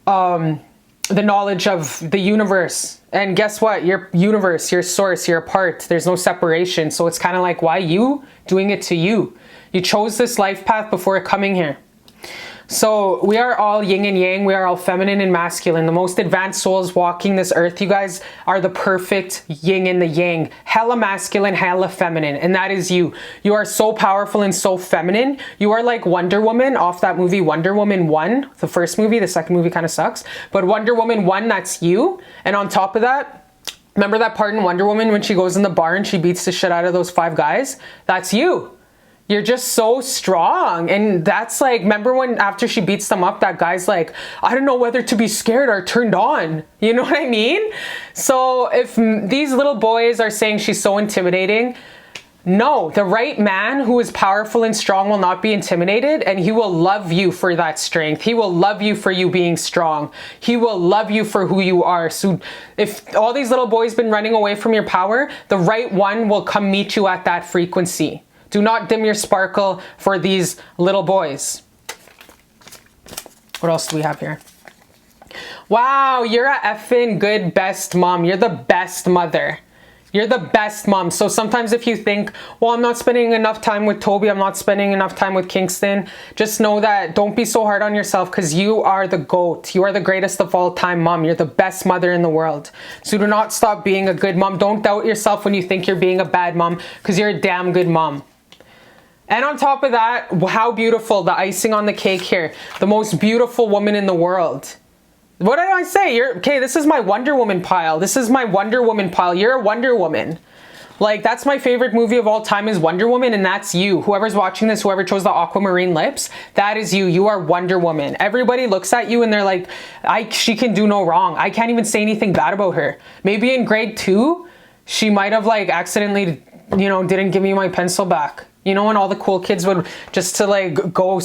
of the universe. And guess what? Your universe, your source, you're a part. There's no separation. So it's kind of like, why you doing it to you? You chose this life path before coming here. So we are all yin and yang. We are all feminine and masculine. The most advanced souls walking this earth, you guys, are the perfect yin and the yang. Hella masculine, hella feminine. And that is you. You are so powerful and so feminine. You are like Wonder Woman off that movie Wonder Woman 1. The first movie, the second movie kind of sucks. But Wonder Woman 1, that's you. And on top of that, remember that part in Wonder Woman when she goes in the bar and she beats the shit out of those 5 guys? That's you. You're just so strong. And that's like, remember when after she beats them up, that guy's like, I don't know whether to be scared or turned on. You know what I mean? So if these little boys are saying she's so intimidating, no, the right man who is powerful and strong will not be intimidated, and he will love you for that strength. He will love you for you being strong. He will love you for who you are. So if all these little boys been running away from your power, the right one will come meet you at that frequency. Do not dim your sparkle for these little boys. What else do we have here? Wow, you're a effing good best mom. You're the best mother. You're the best mom. So sometimes if you think, well, I'm not spending enough time with Toby, I'm not spending enough time with Kingston, just know that don't be so hard on yourself, because you are the GOAT. You are the greatest of all time mom. You're the best mother in the world. So do not stop being a good mom. Don't doubt yourself when you think you're being a bad mom, because you're a damn good mom. And on top of that, how beautiful, the icing on the cake here. The most beautiful woman in the world. What did I say? Okay, this is my Wonder Woman pile. This is my Wonder Woman pile. You're a Wonder Woman. Like, that's my favorite movie of all time is Wonder Woman, and that's you. Whoever's watching this, whoever chose the aquamarine lips, that is you. You are Wonder Woman. Everybody looks at you and they're like, she can do no wrong. I can't even say anything bad about her. Maybe in grade 2, she might have like accidentally, you know, didn't give me my pencil back. You know, when all the cool kids would just to like go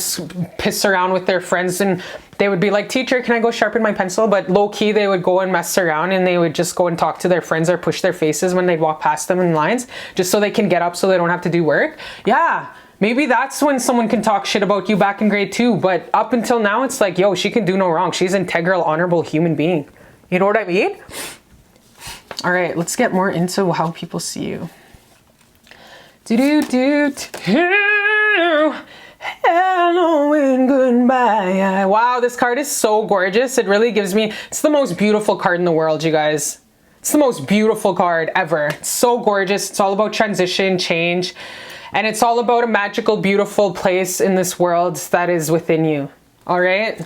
piss around with their friends and they would be like, teacher, can I go sharpen my pencil? But low key, they would go and mess around and they would just go and talk to their friends or push their faces when they'd walk past them in lines just so they can get up so they don't have to do work. Yeah, maybe that's when someone can talk shit about you back in grade 2. But up until now, it's like, yo, she can do no wrong. She's an integral, honorable human being. You know what I mean? All right, let's get more into how people see you. Hello and goodbye. Wow, this card is so gorgeous. It really gives me, it's the most beautiful card in the world, you guys. It's the most beautiful card ever. It's so gorgeous. It's all about transition, change, and it's all about a magical, beautiful place in this world that is within you. All right?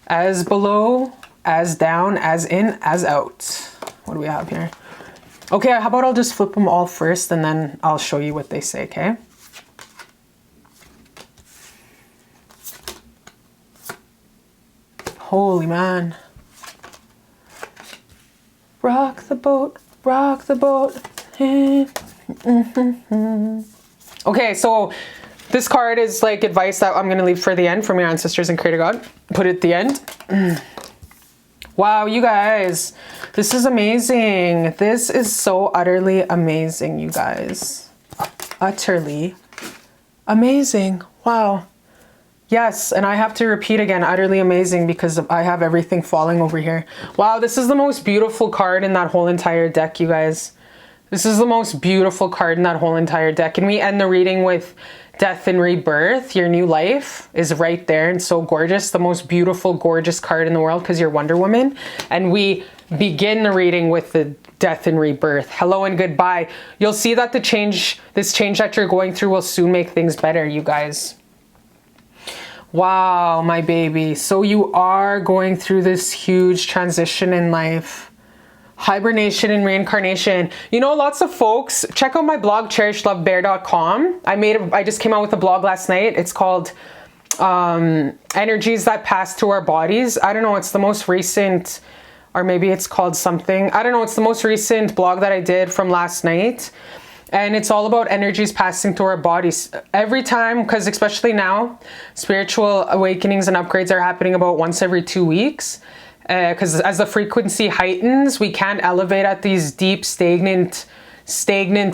As below, as down, as in, as out. What do we have here? Okay, how about I'll just flip them all first and then I'll show you what they say, okay? Holy man. Rock the boat, rock the boat. Okay, so this card is like advice that I'm gonna leave for the end from your ancestors and Creator God. Put it at the end. Wow, you guys, this is amazing. This is so utterly amazing, you guys. Utterly amazing. Wow. Yes, and I have to repeat again, utterly amazing, because I have everything falling over here. Wow, this is the most beautiful card in that whole entire deck, you guys. This is the most beautiful card in that whole entire deck. And we end the reading with Death and Rebirth. Your new life is right there and so gorgeous. The most beautiful, gorgeous card in the world because you're Wonder Woman. And we begin the reading with the Death and Rebirth. Hello and goodbye. You'll see that this change that you're going through will soon make things better, you guys. Wow, my baby. So you are going through this huge transition in life. Hibernation and reincarnation. You know, lots of folks, check out my blog, cherishlbear.com. I just came out with a blog last night. It's called Energies That Pass Through Our Bodies. I don't know, it's the most recent, or maybe it's called something. I don't know, it's the most recent blog that I did from last night. And it's all about energies passing through our bodies. Every time, because especially now, spiritual awakenings and upgrades are happening about once every 2 weeks. Because as the frequency heightens, we can't elevate at these deep, stagnant,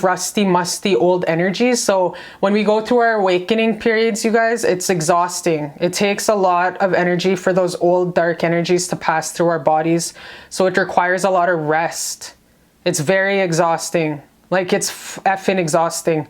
rusty, musty, old energies. So when we go through our awakening periods, you guys, it's exhausting. It takes a lot of energy for those old, dark energies to pass through our bodies. So it requires a lot of rest. It's very exhausting. Like, it's effing exhausting.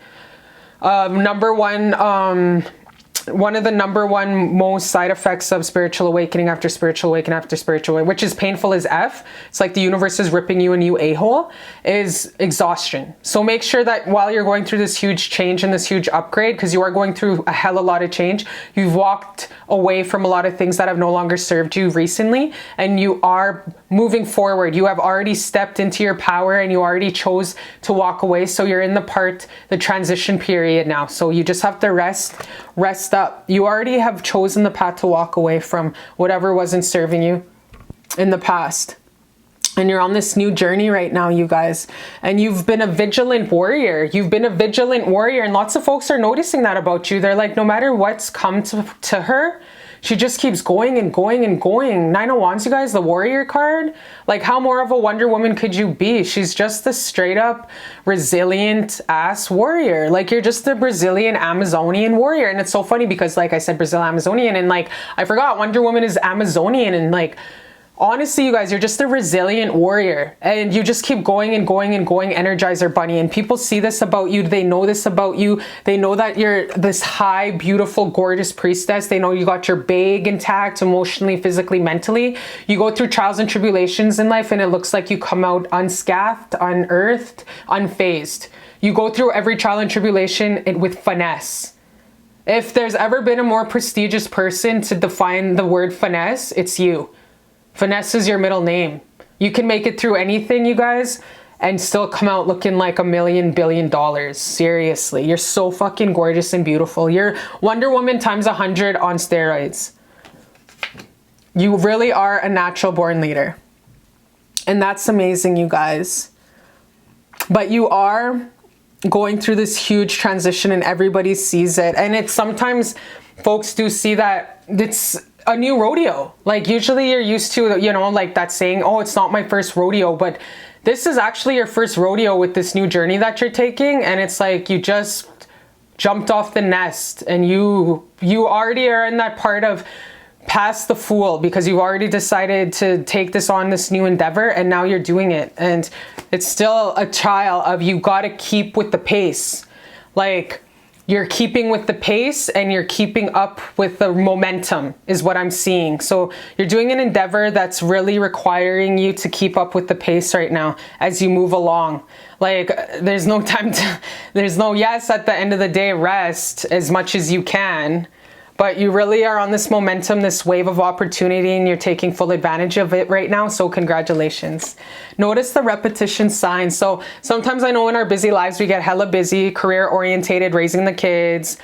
One of the number one most side effects of spiritual awakening after spiritual awakening after spiritual awakening, which is painful as F, it's like the universe is ripping you a new a-hole, is exhaustion. So make sure that while you're going through this huge change and this huge upgrade, because you are going through a hell of a lot of change, you've walked away from a lot of things that have no longer served you recently, and you are moving forward. You have already stepped into your power and you already chose to walk away. So you're in the transition period now. So you just have to rest up. You already have chosen the path to walk away from whatever wasn't serving you in the past. And you're on this new journey right now, you guys. And you've been a vigilant warrior. You've been a vigilant warrior. And lots of folks are noticing that about you. They're like, no matter what's come to her, she just keeps going and going and going. Nine of Wands, you guys, the warrior card. Like, how more of a Wonder Woman could you be? She's just the straight up resilient ass warrior. Like, you're just the Brazilian Amazonian warrior. And it's so funny because, like I said, Brazil Amazonian, and like, I forgot Wonder Woman is Amazonian, and like, honestly, you guys, you're just a resilient warrior, and you just keep going and going and going, Energizer Bunny. And people see this about you. They know this about you. They know that you're this high, beautiful, gorgeous priestess. They know you got your bag intact, emotionally, physically, mentally. You go through trials and tribulations in life, and it looks like you come out unscathed, unearthed, unfazed. You go through every trial and tribulation with finesse. If there's ever been a more prestigious person to define the word finesse, it's you. Finesse is your middle name. You can make it through anything, you guys, and still come out looking like $1 billion. Seriously, you're so fucking gorgeous and beautiful. You're Wonder Woman times 100 on steroids. You really are a natural born leader. And that's amazing, you guys. but you are going through this huge transition and everybody sees it. And it's sometimes folks do see that it's a new rodeo. Like usually you're used to, you know, like that saying, oh, it's not my first rodeo, but this is actually your first rodeo with this new journey that you're taking. And it's like you just jumped off the nest and you already are in that part of past the fool, because you've already decided to take this on, this new endeavor, and now you're doing it. And it's still a trial of you got to keep with the pace. Like you're keeping with the pace and you're keeping up with the momentum is what I'm seeing. So you're doing an endeavor that's really requiring you to keep up with the pace right now as you move along. Like there's no time to, there's no, yes, at the end of the day, rest as much as you can, but you really are on this momentum, this wave of opportunity, and you're taking full advantage of it right now. So congratulations. Notice the repetition signs. So sometimes I know in our busy lives, we get hella busy, career orientated, raising the kids,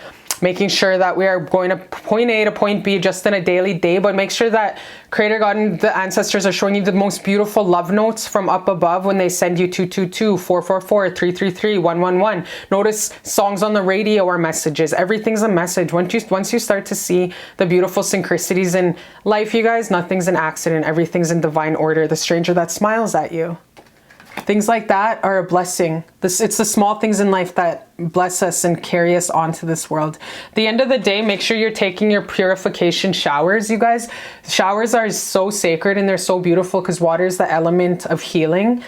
making sure that we are going to point A to point B just in a daily day, but make sure that Creator God and the ancestors are showing you the most beautiful love notes from up above when they send you 222, 444, 333, 111. Notice songs on the radio are messages. Everything's a message. Once you start to see the beautiful synchronicities in life, you guys, nothing's an accident. Everything's in divine order. The stranger that smiles at you. Things like that are a blessing. It's the small things in life that bless us and carry us onto this world. At the end of the day, make sure you're taking your purification showers, you guys. Showers are so sacred and they're so beautiful because water is the element of healing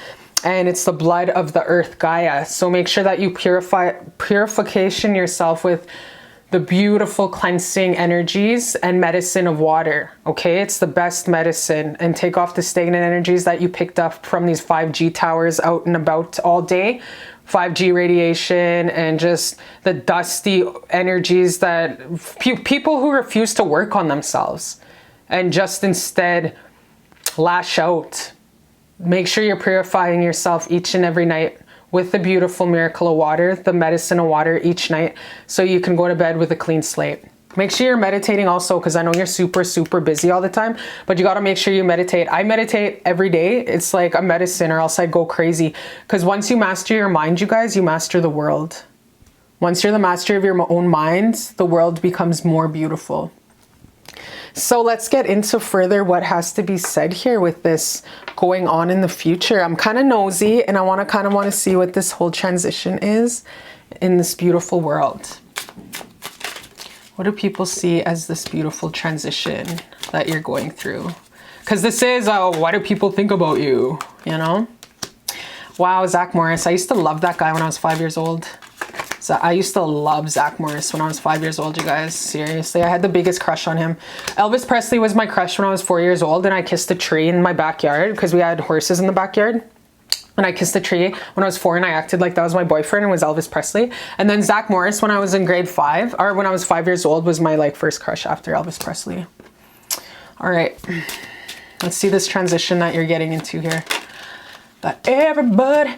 and it's the blood of the earth, Gaia. So make sure that you purification yourself with the beautiful cleansing energies and medicine of water. Okay, it's the best medicine. And take off the stagnant energies that you picked up from these 5G towers out and about all day. 5G radiation and just the dusty energies that people who refuse to work on themselves and just instead lash out. Make sure you're purifying yourself each and every night with the beautiful miracle of water, the medicine of water each night, so you can go to bed with a clean slate. Make sure you're meditating also, because I know you're super, super busy all the time, but you got to make sure you meditate. I meditate every day. It's like a medicine or else I'd go crazy. Because once you master your mind, you guys, you master the world. Once you're the master of your own mind, the world becomes more beautiful. So let's get into further what has to be said here with this going on in the future. I'm kind of nosy and I want to see what this whole transition is in this beautiful world. What do people see as this beautiful transition that you're going through? Because this is, what do people think about you? You know? Wow, Zach Morris. I used to love that guy when I was 5 years old. So I used to love Zach Morris when I was 5 years old, you guys. Seriously, I had the biggest crush on him. Elvis Presley was my crush when I was 4 years old, and I kissed a tree in my backyard because we had horses in the backyard. And I kissed a tree when I was 4 and I acted like that was my boyfriend and was Elvis Presley. And then Zach Morris when I was in grade 5, or when I was 5 years old, was my like first crush after Elvis Presley. All right, let's see this transition that you're getting into here. That everybody.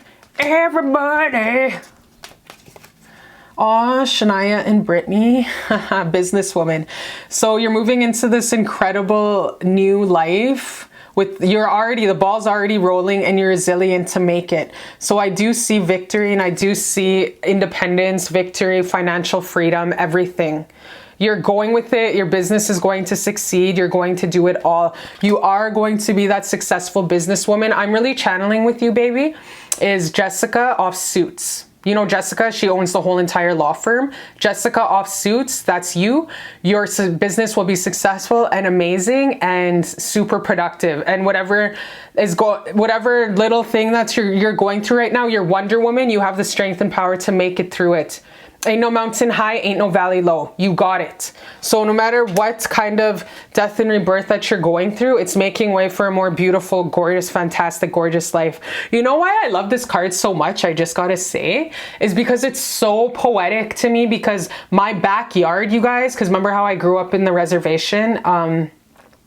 Oh, Shania and Brittany, businesswoman. So you're moving into this incredible new life with the ball's already rolling and you're resilient to make it. So I do see victory and I do see independence, victory, financial freedom, everything. You're going with it. Your business is going to succeed. You're going to do it all. You are going to be that successful businesswoman. I'm really channeling with you, baby, is Jessica off Suits. You know Jessica, she owns the whole entire law firm. Jessica off Suits, that's you. Your business will be successful and amazing and super productive. And whatever little thing that you're going through right now, you're Wonder Woman, you have the strength and power to make it through it. Ain't no mountain high, ain't no valley low. You got it. So no matter what kind of death and rebirth that you're going through, it's making way for a more beautiful, gorgeous, fantastic, gorgeous life. You know why I love this card so much, I just gotta say, is because it's so poetic to me, because my backyard, you guys, because remember how I grew up in the reservation,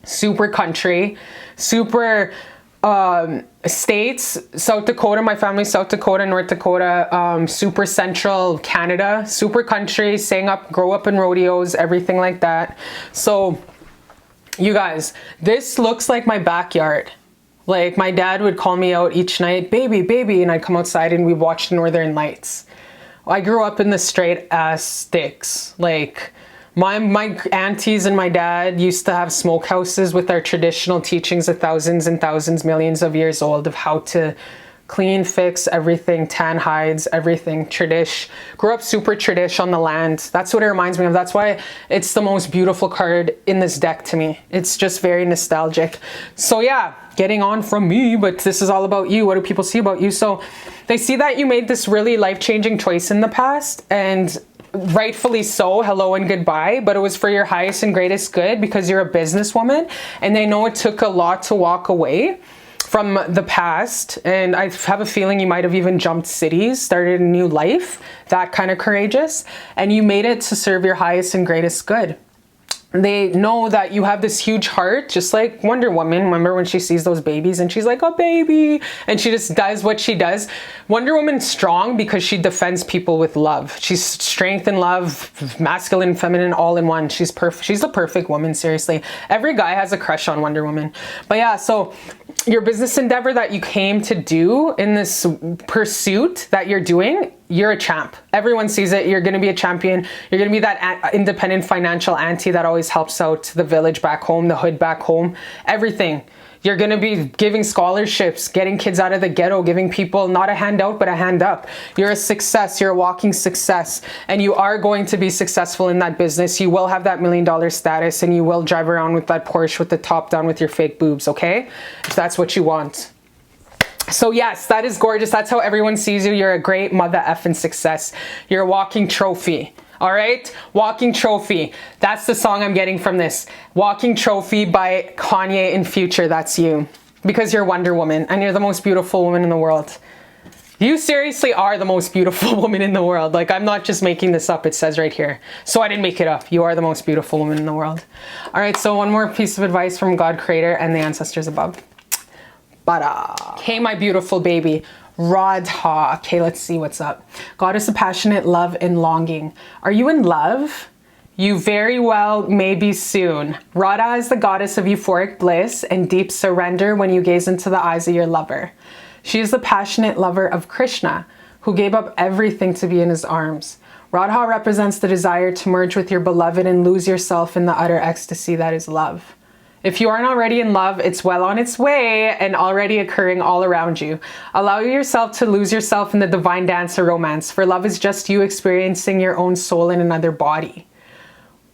super country, super states, South Dakota, my family's South Dakota, North Dakota, super central Canada, super country, grow up in rodeos, everything like that. So you guys, this looks like my backyard. Like my dad would call me out each night, baby, baby, and I'd come outside and we watched Northern Lights. I grew up in the straight ass sticks. Like my aunties and my dad used to have smokehouses with our traditional teachings of thousands and thousands, millions of years old of how to clean, fix everything, tan hides, everything, tradish. Grew up super tradish on the land. That's what it reminds me of. That's why it's the most beautiful card in this deck to me. It's just very nostalgic. So yeah, getting on from me, but this is all about you. What do people see about you? So they see that you made this really life-changing choice in the past, and rightfully so, hello and goodbye, but it was for your highest and greatest good because you're a businesswoman, and they know it took a lot to walk away from the past. And I have a feeling you might have even jumped cities, started a new life, that kind of courageous, and you made it to serve your highest and greatest good. They know that you have this huge heart, just like Wonder Woman. Remember when she sees those babies and she's like, oh baby, and she just does what she does. Wonder Woman's strong because she defends people with love. She's strength and love, masculine, feminine, all in one. She's perfect. She's the perfect woman, seriously. Every guy has a crush on Wonder Woman. But yeah, so your business endeavor that you came to do in this pursuit that you're doing, you're a champ. Everyone sees it. You're going to be a champion. You're going to be that independent financial auntie that always helps out the village back home, the hood back home, everything. You're going to be giving scholarships, getting kids out of the ghetto, giving people not a hand out, but a hand up. You're a success. You're a walking success, and you are going to be successful in that business. You will have that $1 million status, and you will drive around with that Porsche with the top down with your fake boobs. Okay. If that's what you want. So yes, that is gorgeous. That's how everyone sees you. You're a great mother effing success. You're a walking trophy. All right, Walking Trophy. That's the song I'm getting from this. Walking Trophy by Kanye in Future. That's you. Because you're Wonder Woman and you're the most beautiful woman in the world. You seriously are the most beautiful woman in the world. Like, I'm not just making this up. It says right here. So I didn't make it up. You are the most beautiful woman in the world. All right, so one more piece of advice from God Creator and the ancestors above. Okay, my beautiful baby. Radha. Okay, let's see what's up. Goddess of passionate love and longing. Are you in love? You very well may be soon. Radha is the goddess of euphoric bliss and deep surrender when you gaze into the eyes of your lover. She is the passionate lover of Krishna, who gave up everything to be in his arms. Radha represents the desire to merge with your beloved and lose yourself in the utter ecstasy that is love. If you aren't already in love, it's well on its way and already occurring all around you. Allow yourself to lose yourself in the divine dance of romance, for love is just you experiencing your own soul in another body.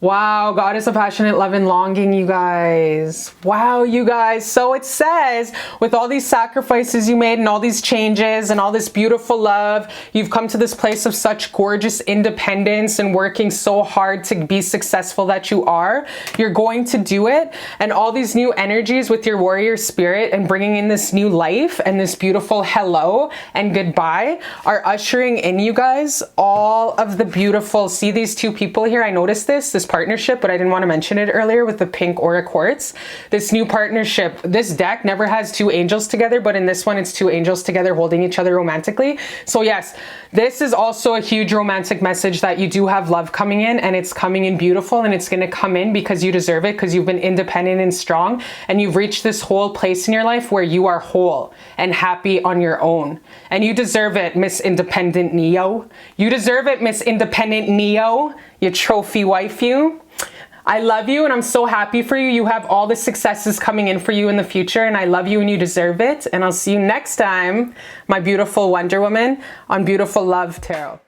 Wow, goddess of passionate love and longing, you guys. Wow, you guys. So it says, with all these sacrifices you made and all these changes and all this beautiful love, you've come to this place of such gorgeous independence and working so hard to be successful that you are. You're going to do it. And all these new energies with your warrior spirit and bringing in this new life and this beautiful hello and goodbye are ushering in, you guys, all of the beautiful, see these two people here? I noticed this partnership, but I didn't want to mention it earlier with the pink aura quartz. This new partnership, this deck never has two angels together, but in this one it's two angels together holding each other romantically. So yes, this is also a huge romantic message that you do have love coming in, and it's coming in beautiful, and it's going to come in because you deserve it, because you've been independent and strong, and you've reached this whole place in your life where you are whole and happy on your own. And you deserve it, Miss Independent Neo. You deserve it, Miss Independent Neo. You trophy wife, you. I love you and I'm so happy for you. You have all the successes coming in for you in the future, and I love you and you deserve it. And I'll see you next time, my beautiful Wonder Woman, on Beautiful Love Tarot.